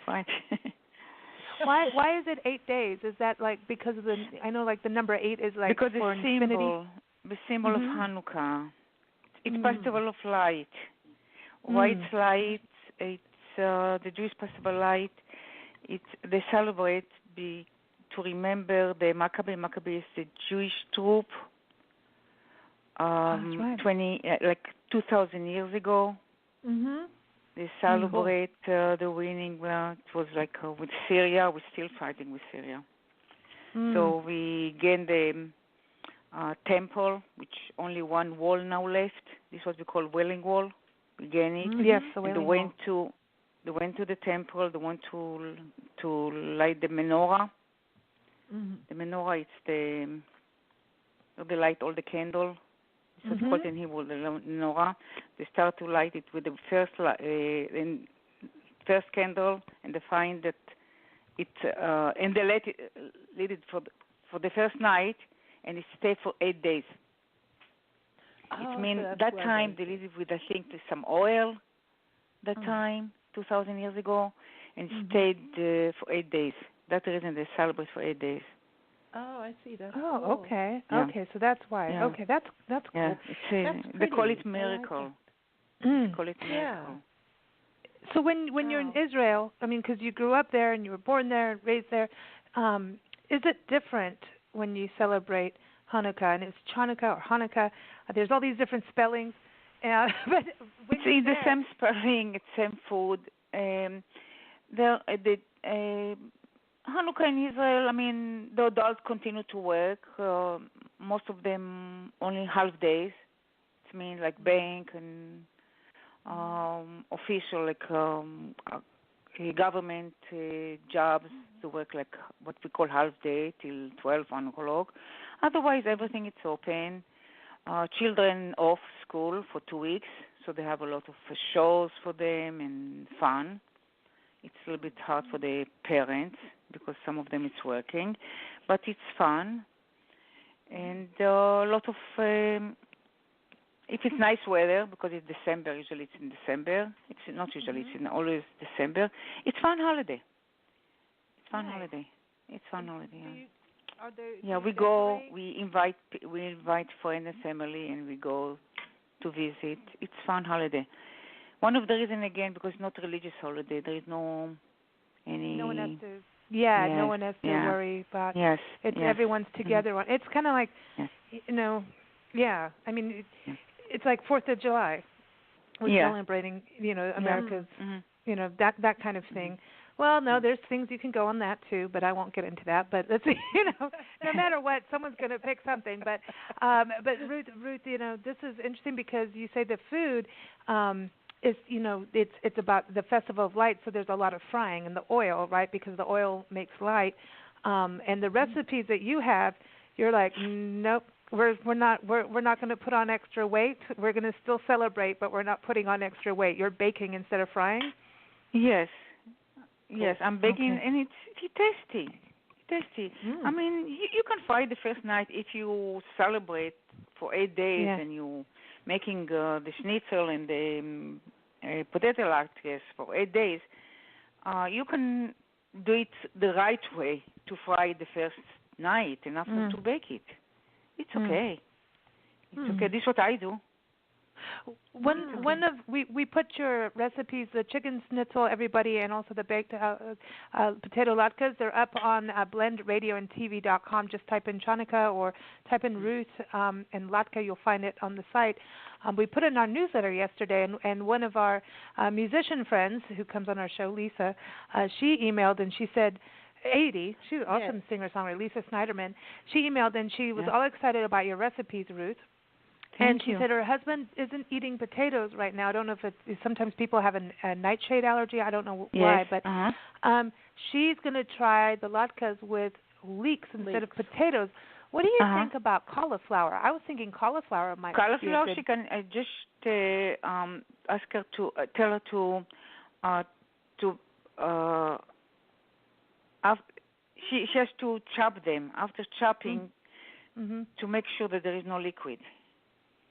Fine. Why is it 8 days? Is that because of I know the number 8 is because for infinity. The symbol of Hanukkah. It's festival of light. Why it's light? It's the Jewish festival light. They celebrate to remember the Maccabee. Maccabee is the Jewish troop. 2,000 years ago. They celebrate the winning. It was with Syria. We're still fighting with Syria. So we gained the temple, which only one wall now left. This was we call Wailing Wall. We gained it. Yes, the Wailing Wall. They went to the temple. They went to light the menorah. The menorah, it's they light all the candle. This is called in Hebrew the menorah. They start to light it with the first candle, and they find that and they lit it for the first night, and it stayed for 8 days. It means that time they lit it with some oil. That time 2,000 years ago, and stayed for 8 days. That's the reason they celebrate for 8 days. Oh, I see that. Oh, cool. okay. Yeah. Okay, so that's why. Yeah. Okay, that's cool. Yeah, they call it miracle. They call it miracle. Yeah. So when you're in Israel, because you grew up there and you were born there and raised there, is it different when you celebrate Hanukkah? And it's Chanukah or Hanukkah. There's all these different spellings. But it's the same spelling, it's same food. Hanukkah in Israel, the adults continue to work. Most of them only half days. It means like bank and official, like government jobs to work like what we call half day till 12, 1 o'clock. Otherwise, everything is open. Children off school for 2 weeks, so they have a lot of shows for them and fun. It's a little bit hard for the parents because some of them is working, but it's fun. And a lot of, if it's nice weather, because it's December, usually it's in December. It's not usually, it's in always December. It's fun holiday. It's fun holiday. It's fun holiday. Yeah, we go. We invite friends and family, and we go to visit. It's fun holiday. One of the reasons again because it's not religious holiday. There is no any. No one has to. Yeah, no one has to worry about. Yes. It's everyone's together. It's kind of like, you know, yeah. I mean, it's like 4th of July. We're celebrating, you know, America's, you know, that kind of thing. Well, no, there's things you can go on that too, but I won't get into that. But let's see, you know, no matter what, someone's going to pick something. But Ruth, you know, this is interesting because you say the food is, you know, it's about the Festival of Light, so there's a lot of frying and the oil, right? Because the oil makes light. And the recipes that you have, you're like, nope. We're not going to put on extra weight. We're going to still celebrate, but we're not putting on extra weight. You're baking instead of frying. Yes, I'm baking, and it's tasty. Tasty. I mean, you can fry the first night if you celebrate for 8 days and you making the schnitzel and the potato latkes for 8 days. You can do it the right way to fry the first night and after to bake it. It's okay. It's okay. This is what I do. We put your recipes, the chicken schnitzel, everybody, and also the baked potato latkes. They're up on blendradioandtv.com. Just type in Chanukah or type in Ruth and latke. You'll find it on the site. We put it in our newsletter yesterday, and one of our musician friends who comes on our show, Lisa, she emailed and she said, 80, she's an awesome singer-songwriter, Lisa Schneiderman. She emailed and she was all excited about your recipes, Ruth. And she said her husband isn't eating potatoes right now. I don't know if it's sometimes people have a nightshade allergy. I don't know why, but she's going to try the latkes with leeks instead of potatoes. What do you think about cauliflower? I was thinking cauliflower might be good. She can just ask her to tell her to she has to chop them. After chopping, to make sure that there is no liquid.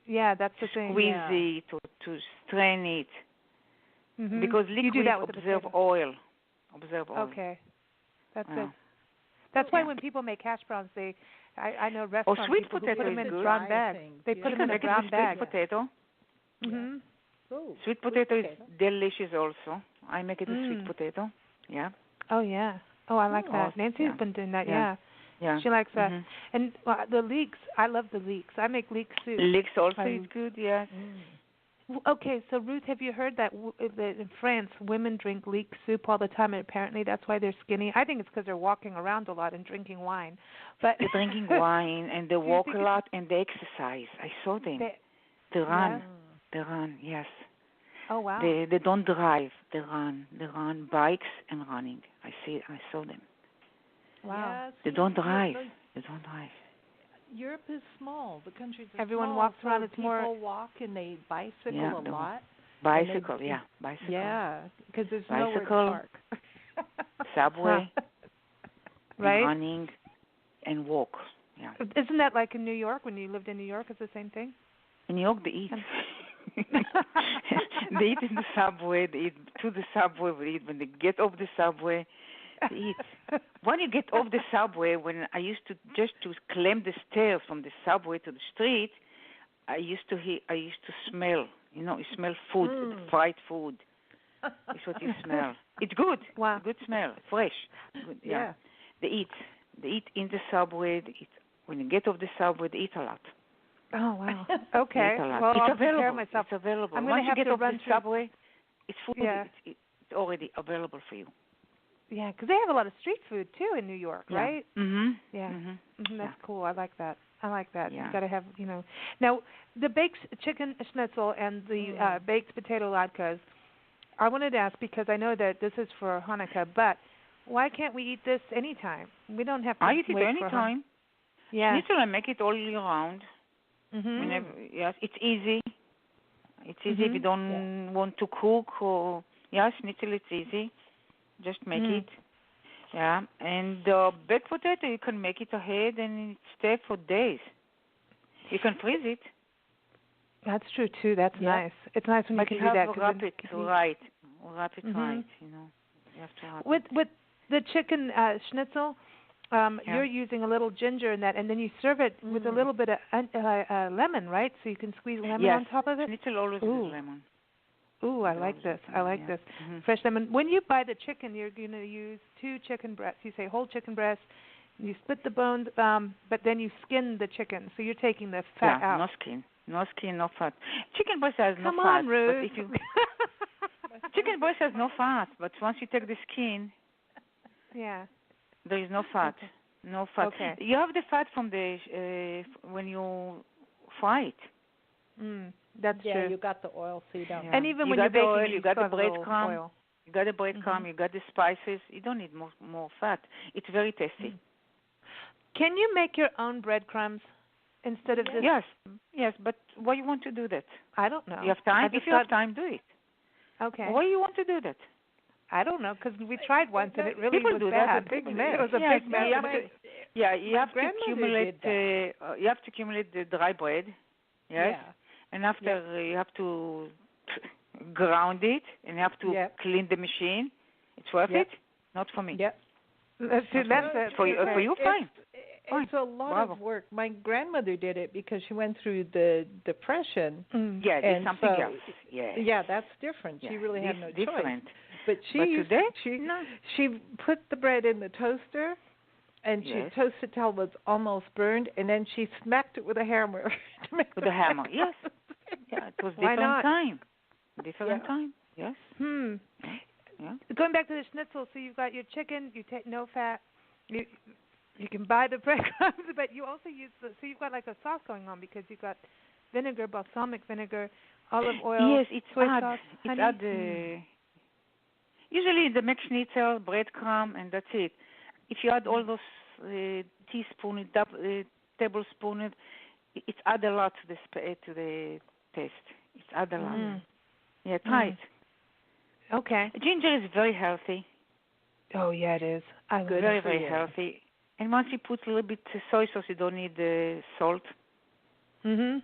Yeah, that's the thing. Squeeze it, to strain it. Because liquid absorb oil. Okay. That's it. That's why when people make hash browns, I know restaurants sweet people potato put them is in good. a brown bag. They put them in a brown bag. Sweet potato. Sweet potato is delicious also. I make it with sweet potato. Yeah. Oh, yeah. Oh, I like that. Nancy's been doing that, yeah. She likes that. And the leeks, I love the leeks. I make leek soup. Leeks also is good, yes. Okay, so Ruth, have you heard that in France, women drink leek soup all the time, and apparently that's why they're skinny? I think it's because they're walking around a lot and drinking wine. But they're drinking wine, and they walk a lot, and they exercise. I saw them. They run. They run, yes. Oh, wow. They don't drive. They run. They run bikes and running. I saw them. Wow. They don't drive. They don't drive. Europe is small. The countries are Everyone small, walks around. So It's more. People walk and they bicycle a lot. Bicycle, bicycle. Yeah, because there's bicycle, nowhere to park. Subway, right? Running, and walk. Yeah. Isn't that like in New York when you lived in New York? It's the same thing. In New York, they eat. They eat in the subway. They eat to the subway. They eat when they get off the subway. They eat. When you get off the subway, when I used to climb the stairs from the subway to the street, I used to smell. You know, you smell food, fried food. It's what you smell. It's good. Wow. Good smell, fresh. Good, yeah. They eat. They eat in the subway. They eat. When you get off the subway, they eat a lot. Oh wow. Okay. Well, it's I'll available. prepare myself. It's available. I'm Once have you get to off run the subway, it's food. Yeah. It's already available for you. Yeah, because they have a lot of street food too in New York, right? Mhm. Yeah. Mhm. That's cool. I like that. Yeah. You got to have, Now, the baked chicken schnitzel and the baked potato latkes, I wanted to ask because I know that this is for Hanukkah, but why can't we eat this anytime? We don't have to I eat it wait anytime. Yeah. Schnitzel, I make it all year round. Whenever, yes, it's easy. It's easy if you don't want to cook or schnitzel. It's easy. Just make it. Yeah, and baked potato you can make it ahead and it stays for days. You can freeze it. That's true too. That's nice. It's nice when but you can do that. Wrap it right. Wrap it right. You have to wrap it. With the chicken schnitzel, you're using a little ginger in that, and then you serve it with a little bit of lemon, right? So you can squeeze lemon on top of it. Schnitzel always has lemon. Ooh, I like this. This. Fresh lemon. When you buy the chicken, you're going to use 2 chicken breasts. You say whole chicken breast. You split the bones, but then you skin the chicken. So you're taking the fat out. No skin, no fat. Chicken breast has no fat. Come on, Ruth. But if you chicken breast has no fat, but once you take the skin, there is no fat. Okay. No fat. Okay. You have the fat from the when you fry it. That's true. You got the oil, so you don't. Yeah. And even you when got you're the baking, oil, you got the breadcrumb. Oil. You got the breadcrumb. You got the spices. You don't need more fat. It's very tasty. Can you make your own breadcrumbs instead of this? Yes. But why you want to do that? I don't know. You have time. If you have time, do it. Okay. Why you want to do that? I don't know because we tried once and it really was do bad. That. It was a big mess. You have to accumulate. You have to accumulate the dry bread. Yes. Yeah. And after you have to ground it and you have to clean the machine. It's worth it. Not for me. Yep. That's for you. Fine. It's a lot of work. My grandmother did it because she went through the Depression. Yeah, it's something else. Yeah, that's different. She really had no choice. But she put the bread in the toaster, and she toasted till it was almost burned, and then she smacked it with a hammer. With a hammer, yes. Yeah, it was different time. Different time, yes. Yeah. Going back to the schnitzel, so you've got your chicken, you take no fat, you can buy the breadcrumbs, but you also use so you've got like a sauce going on because you've got vinegar, balsamic vinegar, olive oil, yes, it's soy add, sauce, it's honey. Usually the make schnitzel, breadcrumb, and that's it. If you add all those teaspoon, tablespoon, it adds a lot to the taste. It adds a lot. Yeah, try it. Okay. Ginger is very healthy. Oh yeah, it is. Very, very healthy. And once you put a little bit soy sauce, you don't need salt. Oh,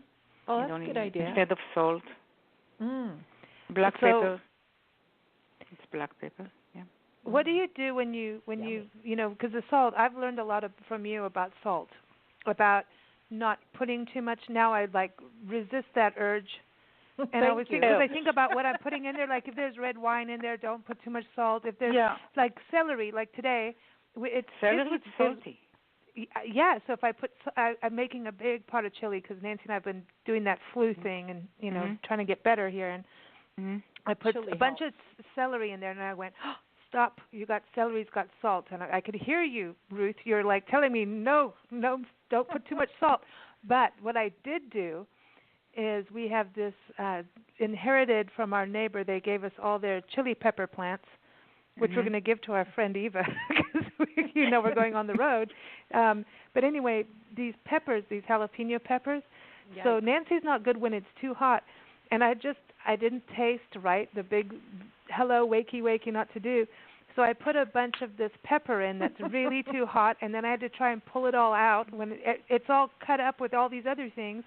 that's a good idea. Instead of salt. Black pepper. It's black pepper. Yeah. What do you do when you because the salt? I've learned a lot from you about salt, about not putting too much. Now I resist that urge. And I always think, because I think about what I'm putting in there, like if there's red wine in there, don't put too much salt. If there's like celery, like today, celery is salty. Yeah, so if I put, I'm making a big pot of chili because Nancy and I have been doing that flu thing and trying to get better here, and I put a bunch of celery in there, and I went, oh, stop, celery's got salt, and I could hear you, Ruth. You're like telling me no, don't put too much salt. But what I did do is we have this inherited from our neighbor. They gave us all their chili pepper plants, which we're going to give to our friend Eva because we're going on the road. But anyway, these peppers, these jalapeno peppers. Yikes. So Nancy's not good when it's too hot, and I didn't taste right. The big hello wakey not to do. So I put a bunch of this pepper in that's really too hot, and then I had to try and pull it all out when it's all cut up with all these other things.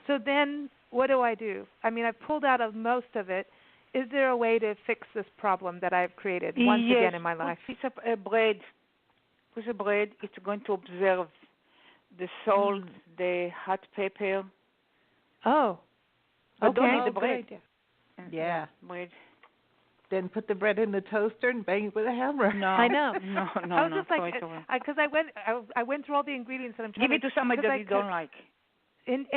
So then what do? I mean, I've pulled out of most of it. Is there a way to fix this problem that I've created once again in my life? Piece of bread. With the bread, it's going to observe the salt, the hot pepper. Oh. But don't eat the bread. Yeah. Bread. Then put the bread in the toaster and bang it with a hammer. No. I know. No. I was just like, because I went through all the ingredients and I'm trying to give it to somebody that you don't like. And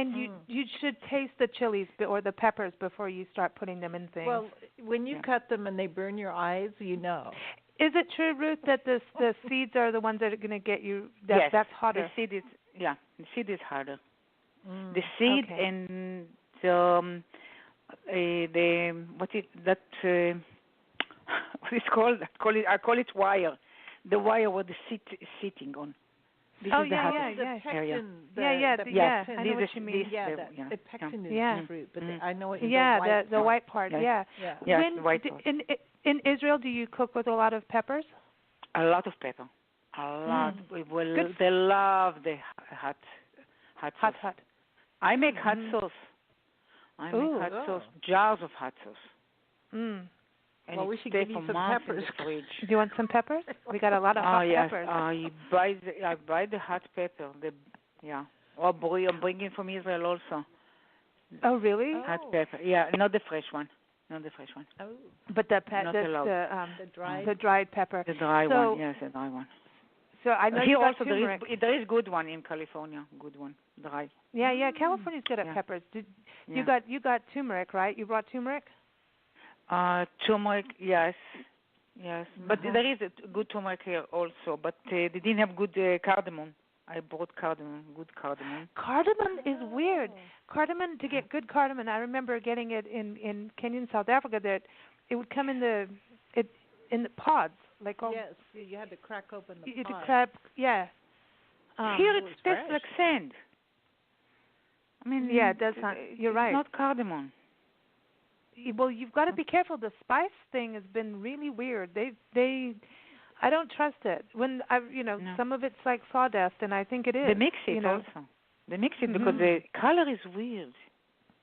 you should taste the chilies or the peppers before you start putting them in things. Well, when you cut them and they burn your eyes, you know. Is it true, Ruth, that the seeds are the ones that are going to get you? Yes, that's hotter. The seed is harder. The seed and the what is that? What is called? I call it wire. The wire where the seed is sitting on. This is the hardest area. I know what you mean. The pectin is the fruit, but I know what you mean. The white part. Yes, the white part. In Israel, do you cook with a lot of peppers? A lot of pepper. A lot. They love the hot sauce. I make hot sauce. I make hot sauce. Jars of hot sauce. And we should give you some peppers. Do you want some peppers? We got a lot of hot peppers. I buy the hot pepper. Or I'm bringing from Israel also. Oh, really? Hot pepper. Yeah, not the fresh one. Oh. But the dried pepper. The dry one, yes, the dry one. So I know here you got also turmeric. there is good one in California. Good one, dry. Yeah. California's good at peppers. You got turmeric, right? You brought turmeric. Turmeric, yes. But there is a good turmeric here also. But they didn't have good cardamom. I bought cardamom, good cardamom. Cardamom is weird. Cardamom, to get good cardamom, I remember getting it in Kenya and South Africa. That it would come in the pods, like all. Yes, you had to crack open the pod. Here it tastes like sand. I mean, it does sound. You're right. It's not cardamom. Well, you've got to be careful. The spice thing has been really weird. I don't trust it. When some of it's like sawdust, and I think it is. They mix it also. They mix it because the color is weird.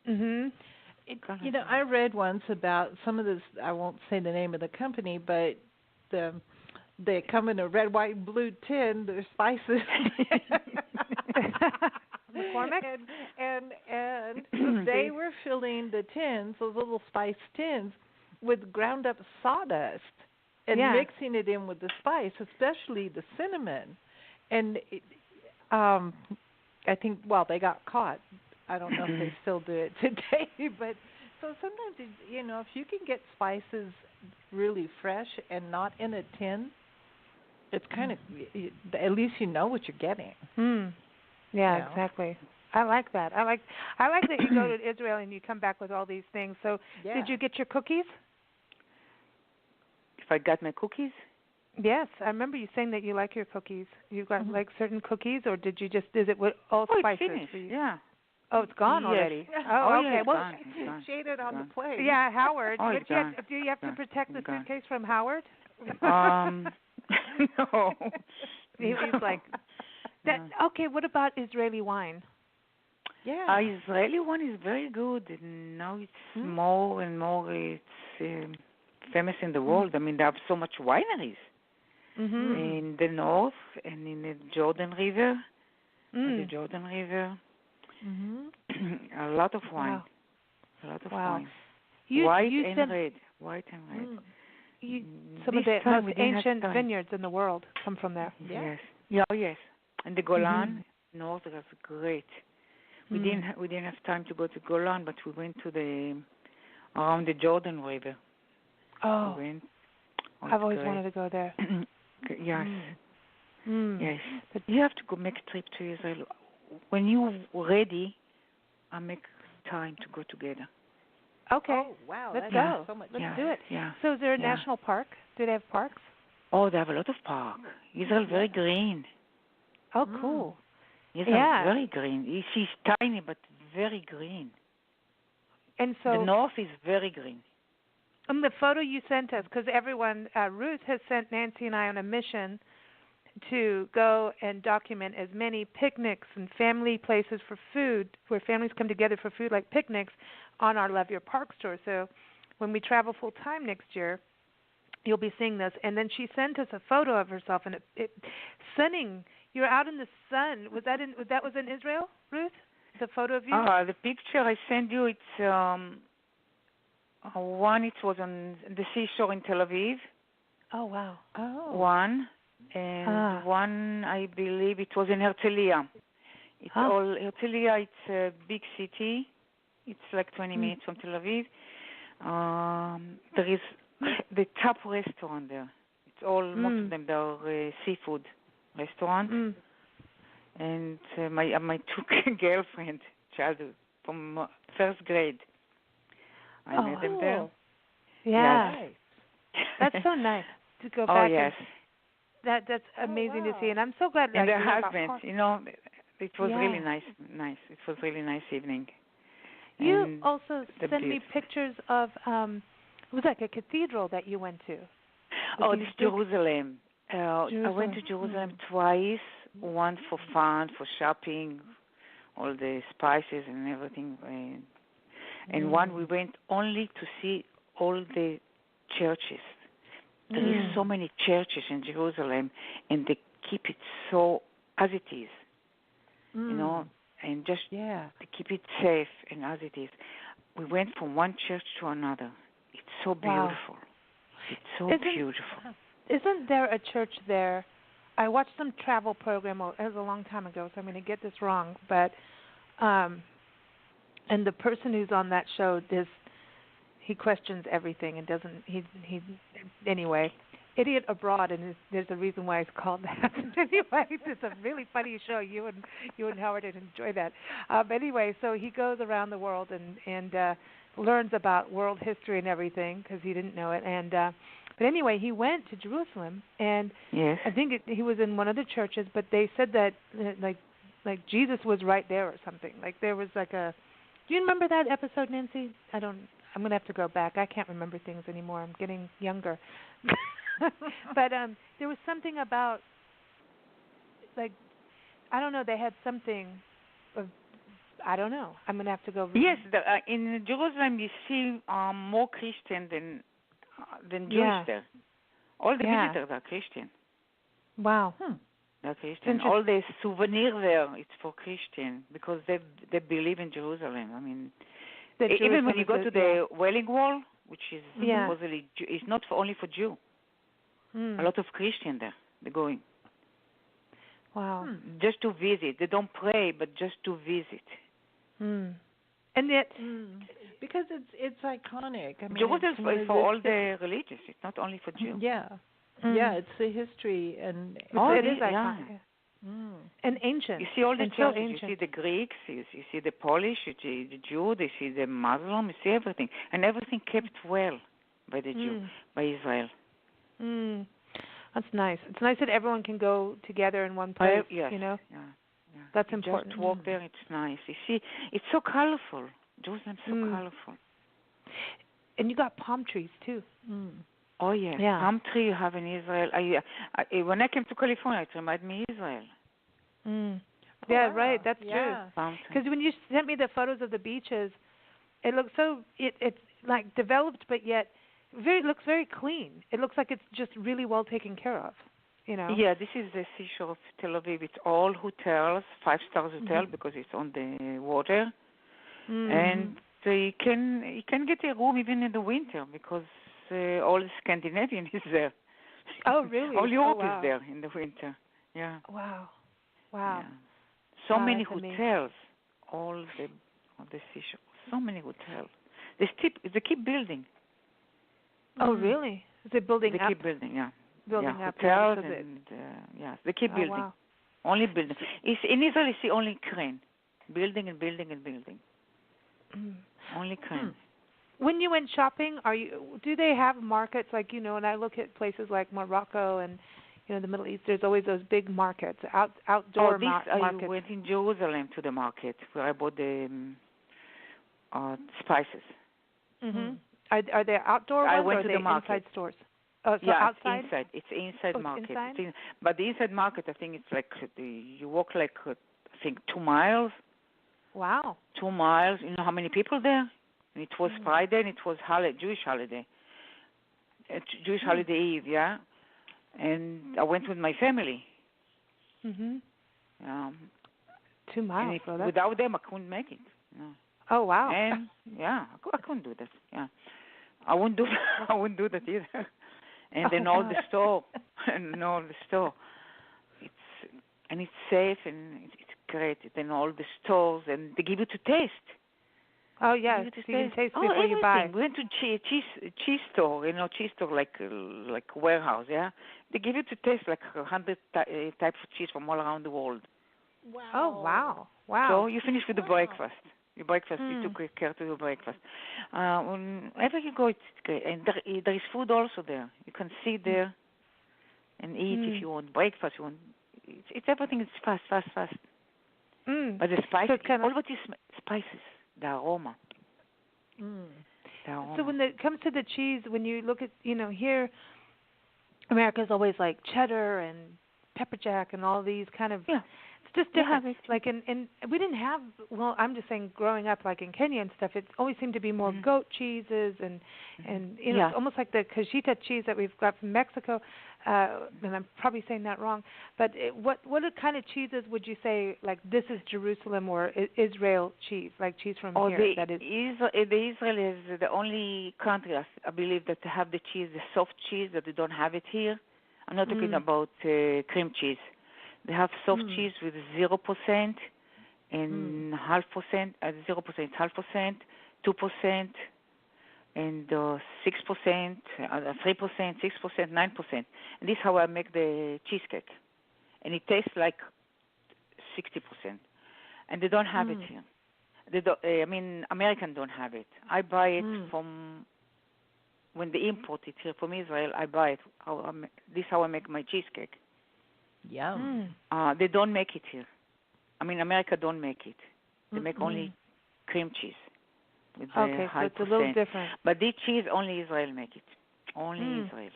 I read once about some of this. I won't say the name of the company, but they come in a red, white, and blue tin. Their spices. McCormick? And they were filling the tins, those little spice tins, with ground up sawdust and mixing it in with the spice, especially the cinnamon. And I think, they got caught. I don't know if they still do it today, but so sometimes, if you can get spices really fresh and not in a tin, it's kind of, at least you know what you're getting. Yeah, exactly. I like that. I like that you go to Israel and you come back with all these things. So, did you get your cookies? If I got my cookies? Yes, I remember you saying that you like your cookies. You got like certain cookies, or did you just? Is it with all spices? It's finished. For you? Yeah. Oh, it's gone already. Oh, okay. It's gone. It's gone. Shaded on the plate. Yeah, Howard. Oh, it's gone. Do you have to protect the suitcase from Howard? No. He's like. Okay, what about Israeli wine? Yeah. Israeli wine is very good. And now it's more and more famous in the world. I mean, they have so much wineries in the north and in the Jordan River. The Jordan River. A lot of wine. Wow. A lot of wine. White and red. Some of the most ancient vineyards in the world come from there. Yes. Yeah. Oh, yes. And the Golan north was great. We didn't have time to go to Golan, but we went to around the Jordan River. Oh, I've always wanted to go there. Yes. Yes. But you have to go make a trip to Israel. When you're ready, I make time to go together. Okay. Oh, wow. Let's go. So much. Let's do it. Yeah. So is there a national park? Do they have parks? Oh, they have a lot of parks. Israel very green. Oh, cool. Israel very green. She's tiny but very green. And so the north is very green. The photo you sent us, because everyone, Ruth has sent Nancy and I on a mission to go and document as many picnics and family places for food, where families come together for food, like picnics, on our Love Your Park store. So when we travel full time next year, you'll be seeing this. And then she sent us a photo of herself, and it sunning. You're out in the sun. That was in Israel, Ruth? The photo of you? The picture I sent you, it's one. It was on the seashore in Tel Aviv. Oh wow! Oh. One, and one I believe it was in Herzliya. Herzliya. It's a big city. It's like 20 minutes from Tel Aviv. There is the top restaurant there. It's most of them are seafood restaurants. And my two girlfriends, childhood from first grade, I met them there. Yeah, yes. That's so nice to go back. Oh yes, that's amazing to see, and I'm so glad. And their husbands, it was really nice. It was really nice evening. You and also sent me pictures of it was like a cathedral that you went to. It's Jerusalem. I went to Jerusalem twice. One for fun, for shopping, all the spices and everything. And one we went only to see all the churches. There is so many churches in Jerusalem, and they keep it so as it is, and just to keep it safe and as it is. We went from one church to another. It's so beautiful. It's so beautiful. Isn't there a church there? I watched some travel program. It was a long time ago, so I'm going to get this wrong. But and the person who's on that show he questions everything and doesn't. He anyway. Idiot Abroad, and there's a reason why it's called that. Anyway, it's a really funny show. You and Howard would enjoy that. Anyway, so he goes around the world and learns about world history and everything because he didn't know it. And but anyway, he went to Jerusalem, and I think he was in one of the churches. But they said that like Jesus was right there or something. Like there was like a. Do you remember that episode, Nancy? I don't. I'm going to have to go back. I can't remember things anymore. I'm getting younger. But there was something about, like, I don't know, they had something of, I don't know. I'm going to have to go. Yes, in Jerusalem you see more Christian than Jewish there. All the visitors are Christian. Wow. They're Christian. All the souvenirs there, it's for Christian because they believe in Jerusalem. I mean, even when you go to the Wailing Wall, which is supposedly it's not only for Jew. A lot of Christians there. They're going. Wow. Just to visit. They don't pray, but just to visit. And yet, because it's iconic. I mean, Jerusalem is for all the religious. It's not only for Jews. Yeah. Yeah, it's the history and it is iconic. And ancient. You see all the churches. You see the Greeks, you see the Polish, you see the Jew, you see the Muslim, you see everything. And everything kept well by the Jew, by Israel. That's nice. It's nice that everyone can go together in one place, Yeah. That's important. Just walk there, it's nice. You see, it's so colorful. Jerusalem's so colorful. And you got palm trees, too. Oh, yeah. Palm tree you have in Israel. When I came to California, it reminded me of Israel. Yeah, right. That's true. Because when you sent me the photos of the beaches, it looks so, it's like developed, but yet looks very clean. It looks like it's just really well taken care of, Yeah, this is the seashore of Tel Aviv. It's all hotels, 5-star hotel because it's on the water. And you can get a room even in the winter because all Scandinavian is there. Oh, really? All Europe is there in the winter. Yeah. Wow. Yeah. So many hotels, all the seashore. So many hotels. They keep building. Oh, really? Is it building up? They keep building, yeah. Building up. Hotels and, they keep building. Wow. Only building. In Israel, you see only crane. Building and building and building. Only crane. When you went shopping, do they have markets like, and I look at places like Morocco and, the Middle East, there's always those big markets, outdoor markets. I went in Jerusalem to the market where I bought the spices. Are there outdoor ones or are they inside stores? Oh, so yeah, outside? It's inside market. Inside? But the inside market, I think it's like you walk like 2 miles. Wow. 2 miles. You know how many people there? And it was Friday and it was Jewish holiday. Jewish holiday Eve, yeah. And I went with my family. 2 miles. Without them, I couldn't make it. No. Oh wow! And I couldn't do that. Yeah, I wouldn't do that. I wouldn't do that either. And then all the store, it's safe and it's great. Then all the stores and they give you to taste. Oh yeah, so you can taste before everything. you buy. We went to cheese store, cheese store like warehouse, yeah. They give you to taste like 100 types of cheese from all around the world. Wow. Oh wow. So you finish with the breakfast. Your breakfast, you took care to your breakfast. Wherever you go, it's great. And there is food also there. You can sit there and eat if you want breakfast. It's everything is fast. But the spices, so all what is spices, the aroma. The aroma. So when it comes to the cheese, when you look at, here, America's always like cheddar and pepper jack and all these kind of, it's just different. Like in we didn't have, well, I'm just saying growing up like in Kenya and stuff, it always seemed to be more goat cheeses and it's almost like the cajita cheese that we've got from Mexico. And I'm probably saying that wrong, but what kind of cheeses would you say, like this is Jerusalem or Israel cheese, like cheese from here? That is Israel is the only country, I believe, that have the cheese, the soft cheese, that they don't have it here. I'm not talking about cream cheese. They have soft cheese with 0% and 0.5%, 0% 0.5%, 2%. And 6%, 3%, 6%, 9%. And this is how I make the cheesecake. And it tastes like 60%. And they don't have it here. They don't, Americans don't have it. I buy it from, when they import it here from Israel, I buy it. This is how I make my cheesecake. Yum. They don't make it here. America don't make it. They make only cream cheese. Okay, so it's a little different. But this cheese, only Israel make it. Only Israel.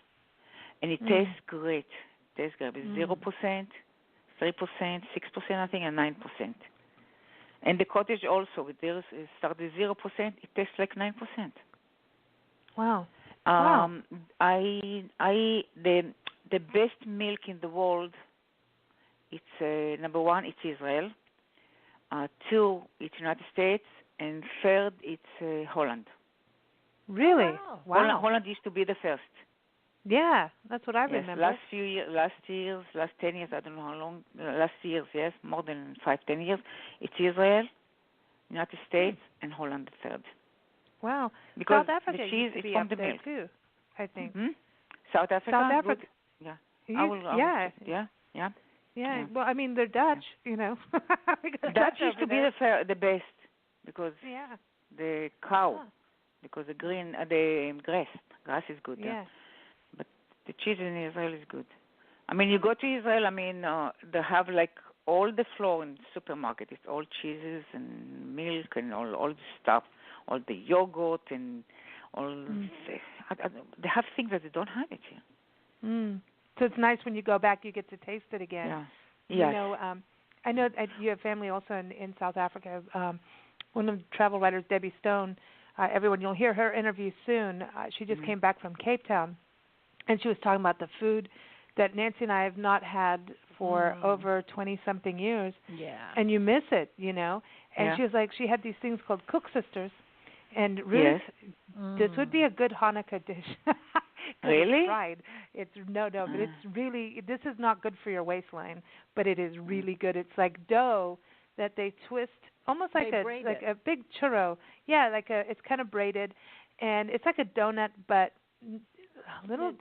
And it tastes great. It's 0%, 3%, 6%, I think, and 9%. And the cottage also, with theirs, it starts with 0%. It tastes like 9%. Wow. The best milk in the world, it's number one, it's Israel. 2, it's United States. And third, it's Holland. Really? Wow. Holland used to be the first. Yeah, that's what I remember. Last 10 years, I don't know how long. Last years, yes, more than 5-10 years. It's Israel, United States, and Holland the third. Wow. Because South Africa the cheese used to be is from up the there milk too, I think. South Africa. South Africa. Good. Yeah. Yeah. Well, they're Dutch, Dutch used to be the best because the cow, because the grass is good. Yeah. But the cheese in Israel is good. You go to Israel, they have like all the floor in the supermarket. It's all cheeses and milk and all the stuff, all the yogurt and all. They have things that they don't have it here. So it's nice when you go back, you get to taste it again. Yeah. Yes. I know you have family also in South Africa. One of the travel writers, Debbie Stone, everyone, you'll hear her interview soon. She just came back from Cape Town, and she was talking about the food that Nancy and I have not had for over 20-something years. Yeah. And you miss it, And she was like, she had these things called Cook Sisters. And Ruth, this would be a good Hanukkah dish. Really? It's fried. But it's really, this is not good for your waistline, but it is really good. It's like dough that they twist, almost like a big churro. Yeah, it's kind of braided, and it's like a donut, but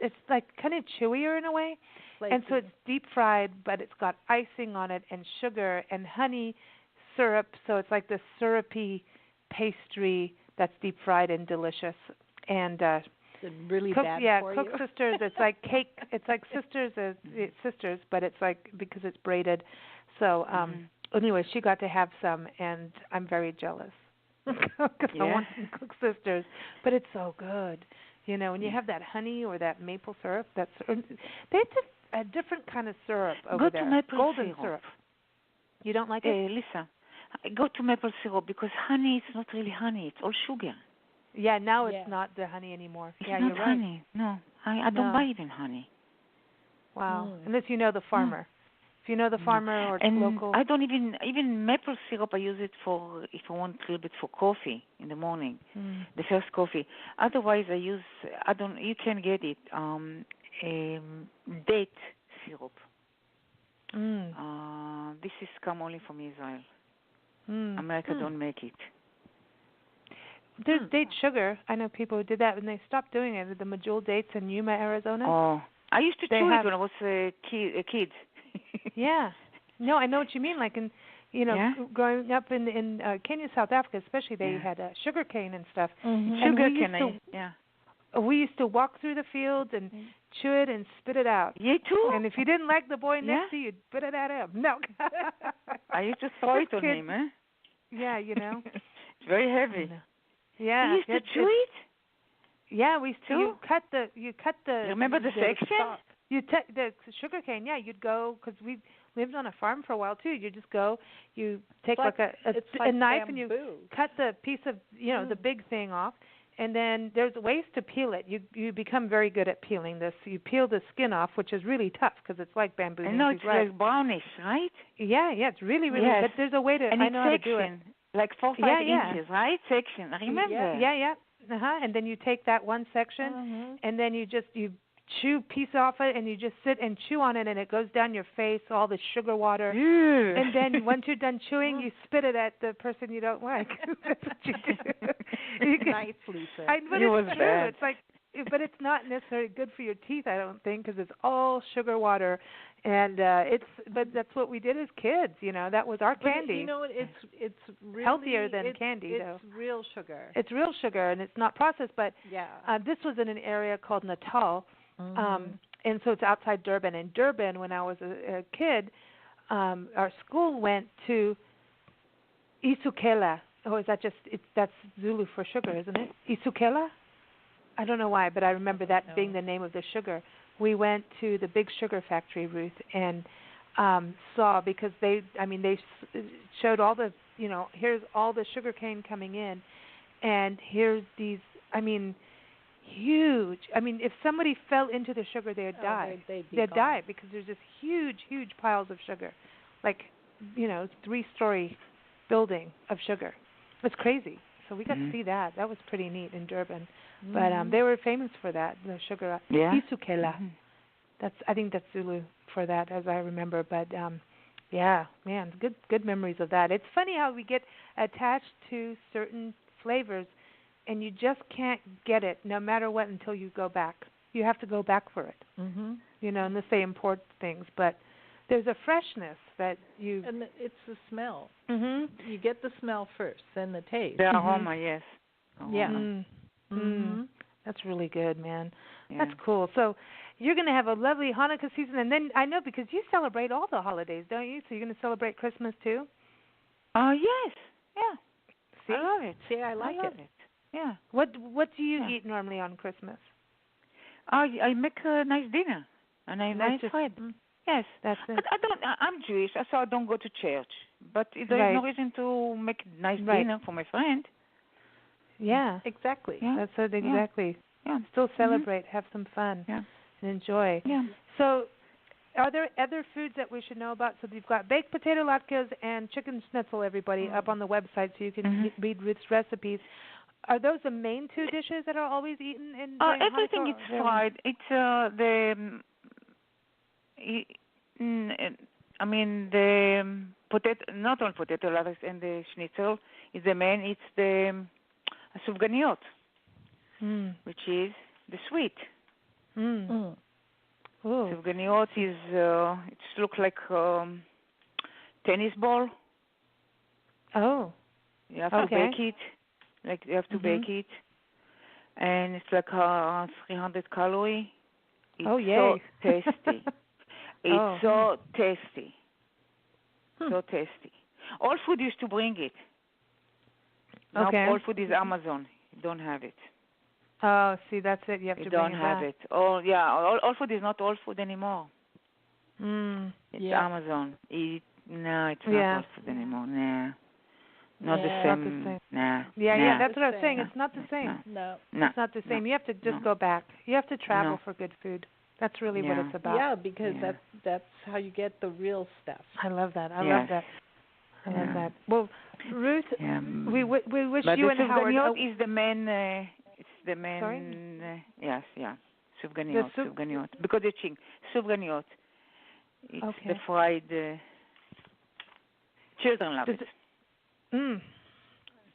it's like kind of chewier in a way. Flaky. And so it's deep fried, but it's got icing on it and sugar and honey syrup, so it's like the syrupy pastry that's deep fried and delicious. And really bad for you. Cook Sisters. It's like cake. It's like sisters, but it's like because it's braided. So anyway, she got to have some, and I'm very jealous because I want some Cook Sisters. But it's so good, when you have that honey or that maple syrup. They have a different kind of syrup over there. Go to maple golden syrup. You don't like it, Lisa? Go to maple syrup because honey is not really honey. It's all sugar. Yeah, now it's not the honey anymore. It's you're not right. honey. No, I don't buy even honey. Wow. Unless you know the farmer. If you know the farmer or it's local. I don't even maple syrup. I use it for if I want a little bit for coffee in the morning, the first coffee. Otherwise, you can get it date syrup. This is come only from Israel. America don't make it. There's date sugar. I know people who did that, and they stopped doing it. The Majul dates in Yuma, Arizona. Oh, I used to chew it when I was a kid. Yeah. No, I know what you mean. Like in, growing up in Kenya, South Africa, especially, they had sugar cane and stuff. Mm-hmm. Sugar cane. We used to walk through the fields and chew it and spit it out. You too. And if you didn't like the boy next to you, you'd spit it at him. No. I used to throw it on him, eh? Yeah, It's very heavy. Yeah. You used to chew it? Yeah, we used to. You cut the. Remember the section? You take the sugar cane. Yeah, you'd go because we lived on a farm for a while too. You just go. You take like a knife and you cut the piece of the big thing off. And then there's ways to peel it. You become very good at peeling this. You peel the skin off, which is really tough because it's like bamboo. I know, it's like brownish, right? Yeah, it's really, but there's a way to. And I know how to do it. Like 4 or 5 inches, right? Section. I remember. Yeah. And then you take that one section, and then you chew piece off it, and you just sit and chew on it, and it goes down your face, all the sugar water. And then once you're done chewing, you spit it at the person you don't like. That's what you do. Nicely said. But it's true. It's like, but it's not necessarily good for your teeth, I don't think, because it's all sugar water, and but that's what we did as kids. That was our candy. It's really healthier than candy, though. It's real sugar. It's real sugar, and it's not processed. But this was in an area called Natal. And so it's outside Durban. In Durban, when I was a kid, our school went to Isukela. Oh, is that that's Zulu for sugar, isn't it? Isukela? I don't know why, but I remember that being the name of the sugar. We went to the big sugar factory, Ruth, and saw, because they showed all the, here's all the sugar cane coming in, and here's these, huge. If somebody fell into the sugar, they'd die. They'd die because there's just huge, huge piles of sugar, like 3-story building of sugar. It's crazy. So we got to see that. That was pretty neat in Durban. But they were famous for that, the sugar. Isukela. I think that's Zulu for that, as I remember. But man, good memories of that. It's funny how we get attached to certain flavors, and you just can't get it no matter what until you go back. You have to go back for it. Unless they import things, but there's a freshness that you. And it's the smell. You get the smell first, then the taste. The aroma, yes. Yeah. That's really good, man. Yeah. That's cool. So you're going to have a lovely Hanukkah season, and then I know because you celebrate all the holidays, don't you? So you're going to celebrate Christmas too? Yes. Yeah. See? I love it. See, I like it. Yeah. What do you eat normally on Christmas? I make a nice dinner, and I invite friends. Yes, that's it. But I'm Jewish, so I don't go to church. But there is no reason to make a nice dinner for my friend. Yeah, exactly. Yeah. That's it, exactly. Yeah. Still celebrate, have some fun, and enjoy. Yeah. So, are there other foods that we should know about? So you've got baked potato latkes and chicken schnitzel, everybody, up on the website, so you can read Ruth's recipes. Are those the main 2 dishes that are always eaten in everything is fried. It's the potato, not on potato latkes and the schnitzel is the main. It's the sufganiyot, which is the sweet. Sufganiyot is it looks like tennis ball. Oh. You have to bake it. Like you have to bake it, and it's like 300 calories. It's so tasty. It's so tasty. So tasty. All food used to bring it. Now all food is Amazon. You don't have it. Oh, see, that's it. You have to bring it back. You don't have it. Oh, yeah. All food is not all food anymore. It's Amazon. It's not all food anymore. Nah. Not the same. Nah. Yeah, that's what I was saying. It's not the same. No. It's not the same. You have to just go back. You have to travel for good food. That's really what it's about. Yeah, because that's how you get the real stuff. I love that. I love that. Well, Ruth, we wish you and Howard. But is the main. It's the main. Sorry? Yes. Sufganiyot. Because it's sufganiyot. It's the fried. Children love it.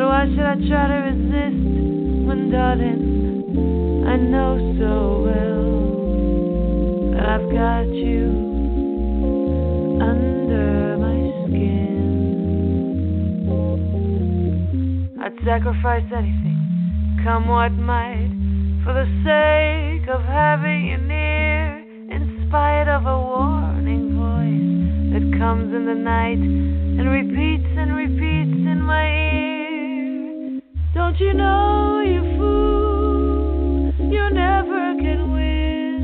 But why should I try to resist when, darling, I know so well that I've got you under my skin. I'd sacrifice anything, come what might, for the sake of having you near, in spite of a warning voice that comes in the night and repeats in my ear. Don't you know, you fool, you never can win.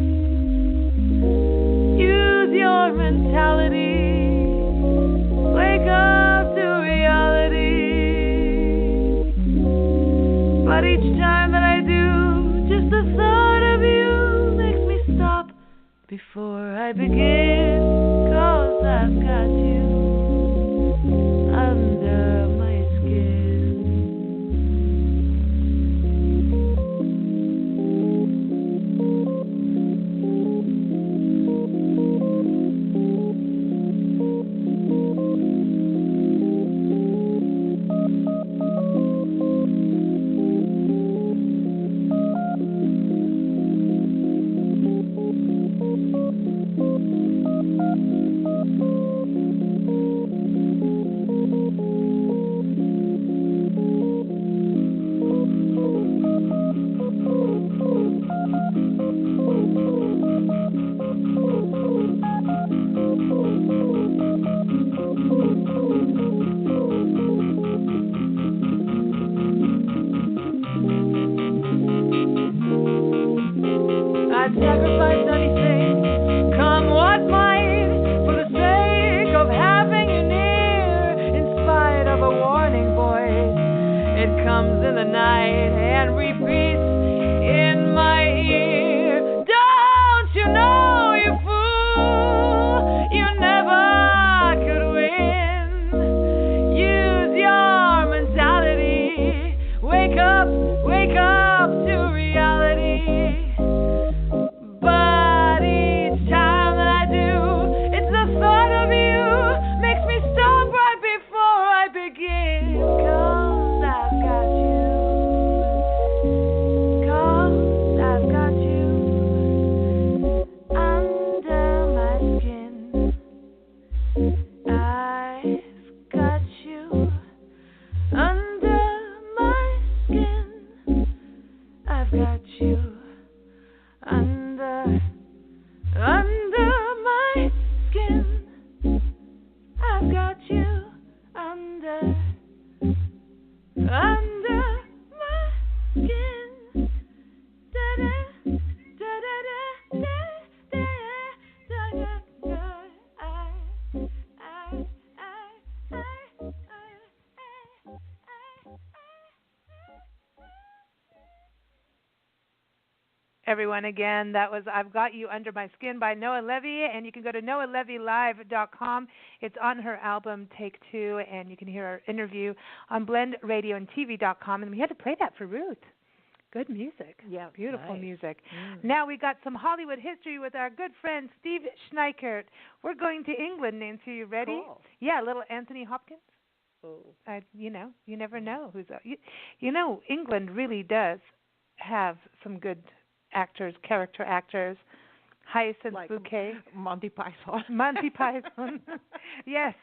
Use your mentality, wake up to reality. But each time that I do, just the thought of you makes me stop before I begin, 'cause I've got you under my skin. I'd sacrifice anything, come what might, for the sake of having you near, in spite of a warning voice. It comes in the night and repeats in my ear. Don't you know, you fool, you never could win. Use your mentality, wake up to reality. But each time that I do, it's the thought of you makes me stop right before I begin. 'Cause I've got you. 'Cause I've got you under my skin. I've got you under my skin. I've got you under my skin. I've got you under my skin. Da-da, da-da-da, da-da-da, Everyone, again, that was I've Got You Under My Skin by Noah Levy, and you can go to noahlevylive.com. It's on her album Take Two, and you can hear our interview on blendradioandtv.com, and we had to play that for Ruth. Good music. Yeah, beautiful nice. music. Now we got some Hollywood history with our good friend Steve Schneickert. We're going to England, Nancy. You ready? Cool. Yeah, little Anthony Hopkins. Oh. You never know who's England really does have some good actors, character actors. Hyacinth Like Bouquet. Monty Python. Monty Python. Yes.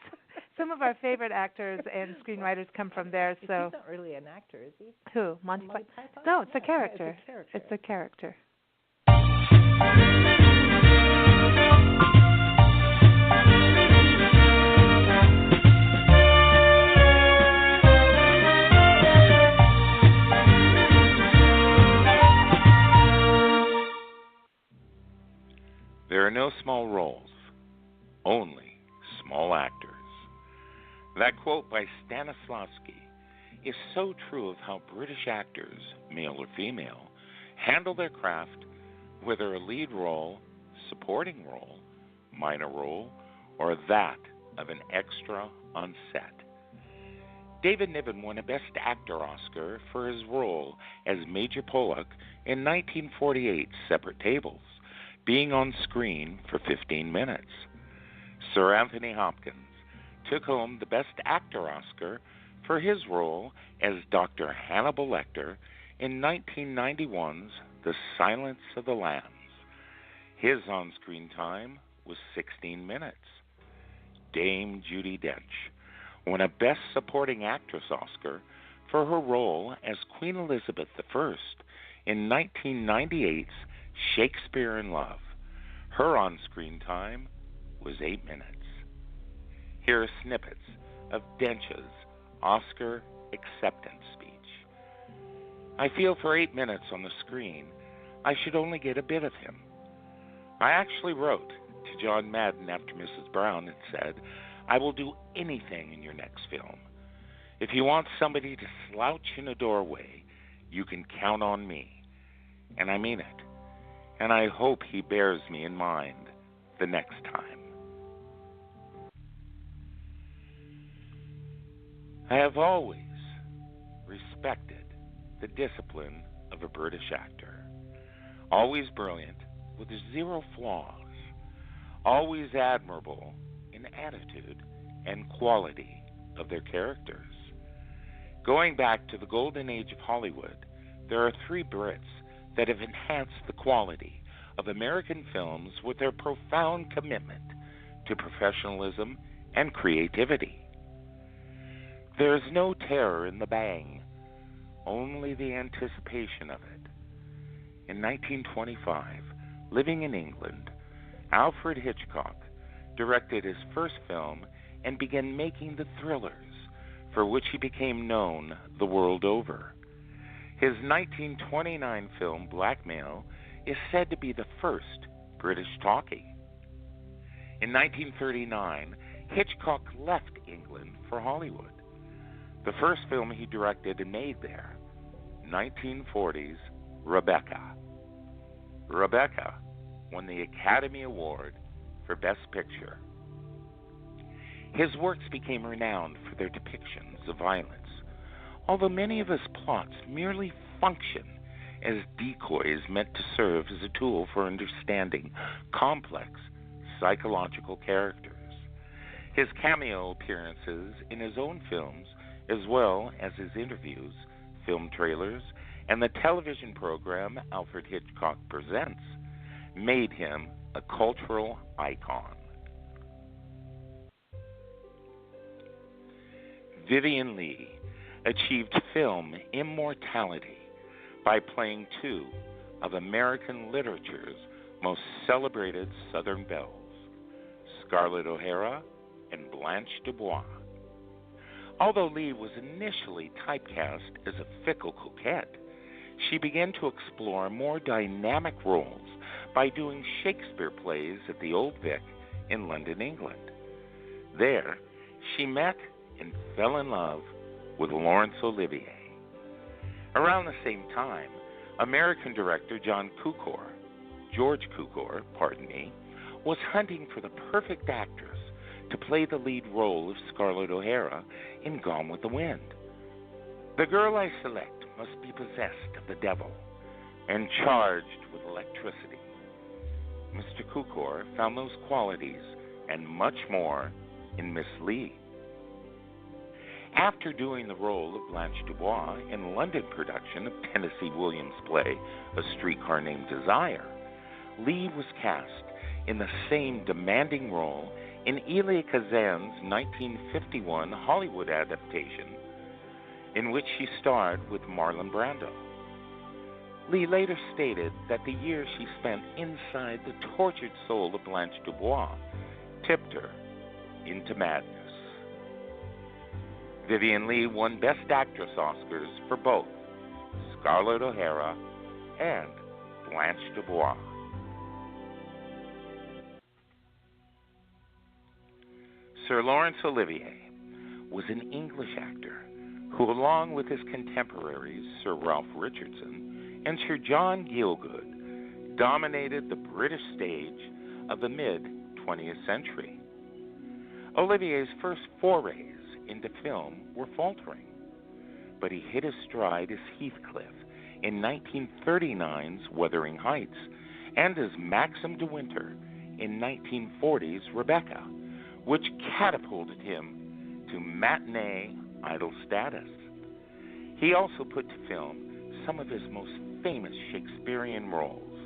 Some of our favorite actors and screenwriters come from there. So he's not really an actor, is he? Who? Monty Python? No, it's a Yeah, character. it's a character. There are no small roles, only small actors. That quote by Stanislavski is so true of how British actors, male or female, handle their craft, whether a lead role, supporting role, minor role, or that of an extra on set. David Niven won a Best Actor Oscar for his role as Major Pollock in 1948's Separate Tables, being on screen for 15 minutes. Sir Anthony Hopkins took home the Best Actor Oscar for his role as Dr. Hannibal Lecter in 1991's The Silence of the Lambs. His on-screen time was 16 minutes. Dame Judi Dench won a Best Supporting Actress Oscar for her role as Queen Elizabeth I in 1998's Shakespeare in Love. Her on-screen time was 8 minutes. Here are snippets of Dench's Oscar acceptance speech. I feel for 8 minutes on the screen, I should only get a bit of him. I actually wrote to John Madden after Mrs. Brown and said, I will do anything in your next film. If you want somebody to slouch in a doorway, you can count on me. And I mean it. And I hope he bears me in mind the next time. I have always respected the discipline of a British actor. Always brilliant, with zero flaws. Always admirable in attitude and quality of their characters. Going back to the golden age of Hollywood, there are 3 Brits that have enhanced the quality of American films with their profound commitment to professionalism and creativity. There is no terror in the bang, only the anticipation of it. In 1925, living in England, Alfred Hitchcock directed his first film and began making the thrillers for which he became known the world over. His 1929 film, Blackmail, is said to be the first British talkie. In 1939, Hitchcock left England for Hollywood. The first film he directed and made there, 1940's Rebecca. Rebecca won the Academy Award for Best Picture. His works became renowned for their depictions of violence, although many of his plots merely function as decoys meant to serve as a tool for understanding complex psychological characters. His cameo appearances in his own films, as well as his interviews, film trailers, and the television program Alfred Hitchcock Presents, made him a cultural icon. Vivien Leigh achieved film immortality by playing 2 of American literature's most celebrated Southern belles, Scarlett O'Hara and Blanche Dubois. Although Leigh was initially typecast as a fickle coquette, she began to explore more dynamic roles by doing Shakespeare plays at the Old Vic in London, England. There, she met and fell in love with Laurence Olivier. Around the same time, American director George Cukor, was hunting for the perfect actress to play the lead role of Scarlett O'Hara in Gone with the Wind. The girl I select must be possessed of the devil and charged with electricity. Mr. Cukor found those qualities and much more in Miss Leigh. After doing the role of Blanche Dubois in London production of Tennessee Williams' play A Streetcar Named Desire, Leigh was cast in the same demanding role in Elia Kazan's 1951 Hollywood adaptation, in which she starred with Marlon Brando. Leigh later stated that the years she spent inside the tortured soul of Blanche Dubois tipped her into madness. Vivien Leigh won Best Actress Oscars for both Scarlett O'Hara and Blanche Dubois. Sir Laurence Olivier was an English actor who, along with his contemporaries Sir Ralph Richardson and Sir John Gielgud, dominated the British stage of the mid-20th century. Olivier's first forays into film were faltering, but he hit his stride as Heathcliff in 1939's Wuthering Heights and as Maxim de Winter in 1940's Rebecca, which catapulted him to matinee idol status. He also put to film some of his most famous Shakespearean roles,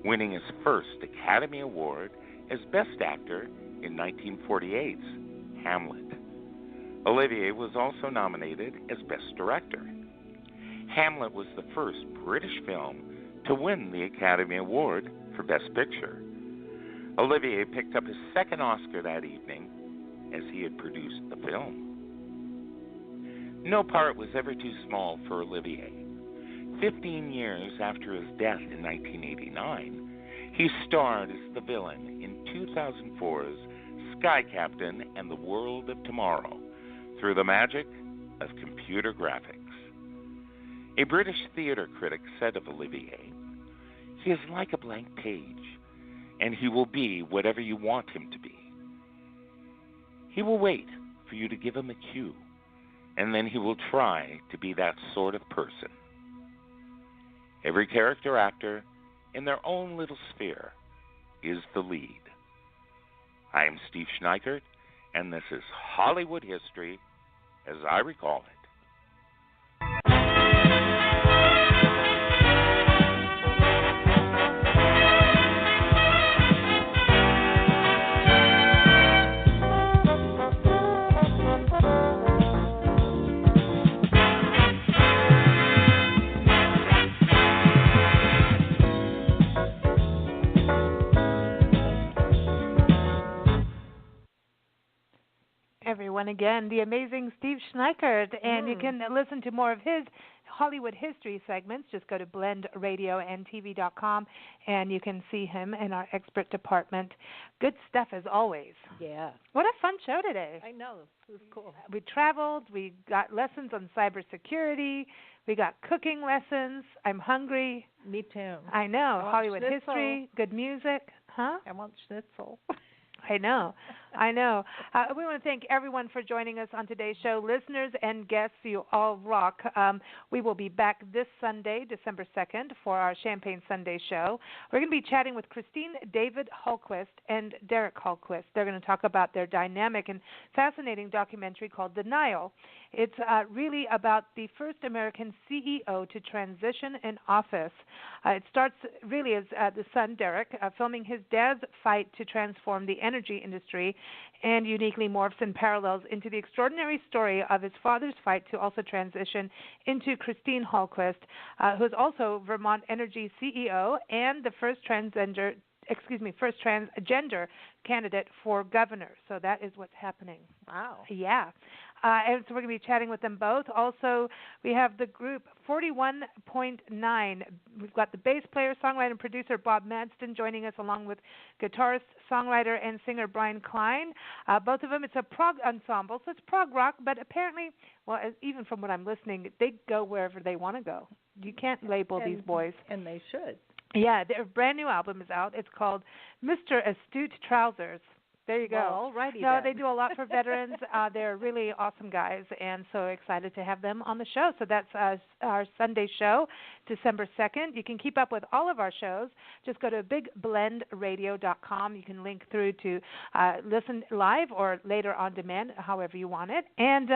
winning his first Academy Award as Best Actor in 1948's Hamlet. Olivier was also nominated as Best Director. Hamlet was the first British film to win the Academy Award for Best Picture. Olivier picked up his second Oscar that evening as he had produced the film. No part was ever too small for Olivier. 15 years after his death in 1989, he starred as the villain in 2004's Sky Captain and the World of Tomorrow through the magic of computer graphics. A British theater critic said of Olivier, "He is like a blank page, and he will be whatever you want him to be. He will wait for you to give him a cue, and then he will try to be that sort of person." Every character actor, in their own little sphere, is the lead. I am Steve Schneickert, and this is Hollywood History as I recall it. Everyone again, the amazing Steve Schneickert, and you can listen to more of his Hollywood history segments. Just go to blendradioandtv.com, and you can see him in our expert department. Good stuff as always. Yeah. What a fun show today. I know. It was cool. We traveled. We got lessons on cybersecurity. We got cooking lessons. I'm hungry. Me too. I know. Hollywood schnitzel. History, good music. Huh? I want schnitzel. I know. We want to thank everyone for joining us on today's show. Listeners and guests, you all rock. We will be back this Sunday, December 2nd, for our Champagne Sunday show. We're going to be chatting with Christine David Hallquist and Derek Hallquist. They're going to talk about their dynamic and fascinating documentary called Denial. It's really about the first American CEO to transition in office. It starts really as the son, Derek, filming his dad's fight to transform the energy industry, and uniquely morphs and parallels into the extraordinary story of his father's fight to also transition into Christine Hallquist, who is also Vermont Energy CEO and the first transgender candidate for governor. So that is what's happening. Wow. Yeah. And so we're going to be chatting with them both. Also, we have the group 41.9. We've got the bass player, songwriter, and producer Bob Madston joining us, along with guitarist, songwriter, and singer Brian Klein. Both of them, it's a prog ensemble, so it's prog rock, but apparently, well, even from what I'm listening, they go wherever they want to go. You can't label these boys. And they should. Yeah, their brand new album is out. It's called Mr. Astute Trousers. There you go. Well, alrighty No, then. they do a lot for veterans. They're really awesome guys, and so excited to have them on the show. So that's our Sunday show, December 2nd. You can keep up with all of our shows. Just go to bigblendradio.com. You can link through to listen live or later on demand, however you want it. And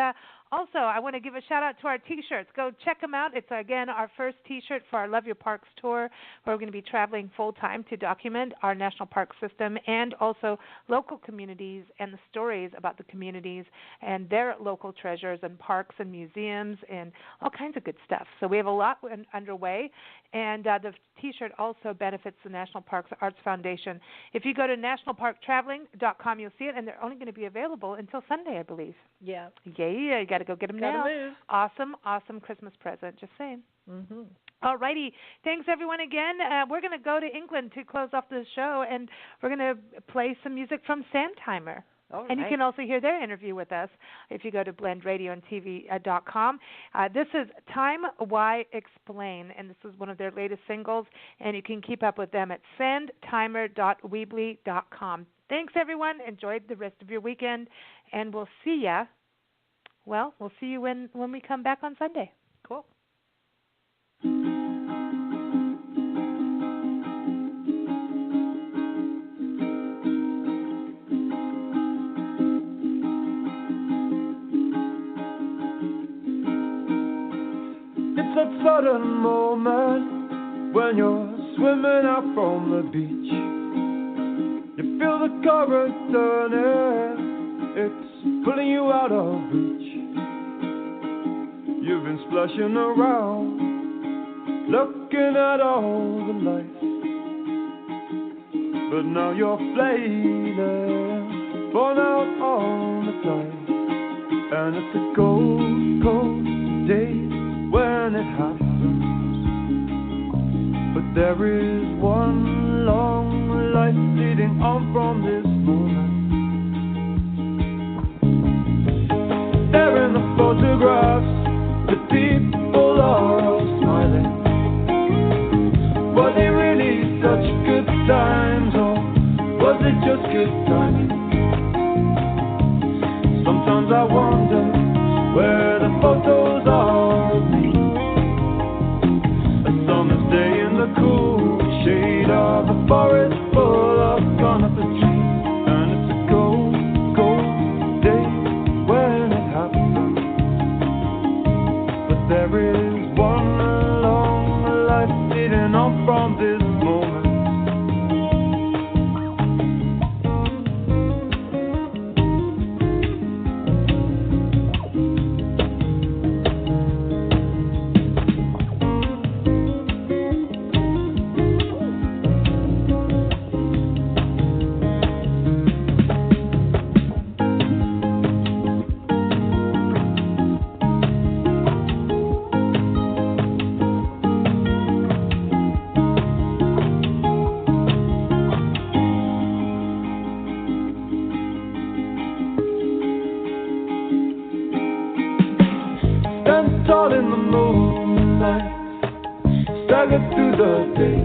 also, I want to give a shout-out to our T-shirts. Go check them out. It's, again, our first T-shirt for our Love Your Parks tour, where we're going to be traveling full-time to document our national park system and also local communities and the stories about the communities and their local treasures and parks and museums and all kinds of good stuff. So we have a lot underway, and the T-shirt also benefits the National Parks Arts Foundation. If you go to nationalparktraveling.com, you'll see it, and they're only going to be available until Sunday, I believe. Yeah. Yeah, you got to go get them now. Move. Awesome Christmas present, just saying. Mm-hmm. All righty. Thanks, everyone, again. We're going to go to England to close off the show, and we're going to play some music from Sandtimer. And you can also hear their interview with us if you go to blendradioandtv.com. This is Time Why Explain, and this is one of their latest singles, and you can keep up with them at sandtimer.weebly.com. Thanks, everyone. Enjoy the rest of your weekend, and we'll see ya. Well, we'll see you when we come back on Sunday. Cool. It's that sudden moment when you're swimming out from the beach. You feel the current turning, it's pulling you out of reach. You've been splashing around, looking at all the lights, but now you're flailing, born out on the tide. And it's a cold, cold day when it happens, but there is one long life leading on from this moment. There in the photographs, the people are all smiling. Was it really such good times, or was it just good timing? Sometimes I wonder where the photos are of me. A summer's day in the cool shade of a forest full of conifer trees. And it's a cold, cold day when it happens, but there is one long life leading on from this moment. Tall in the moonlight, staggered through the day.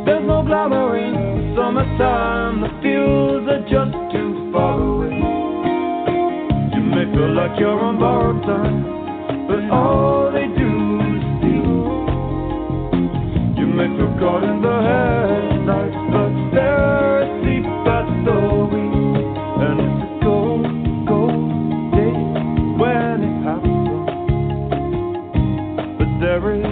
There's no glamour in summertime, the fields are just too far away. You may feel like you're on borrowed time, but all they do is steal. You may feel caught in the headlights, but they're asleep at the wheel. And it's a cold, cold day when it happens, but there is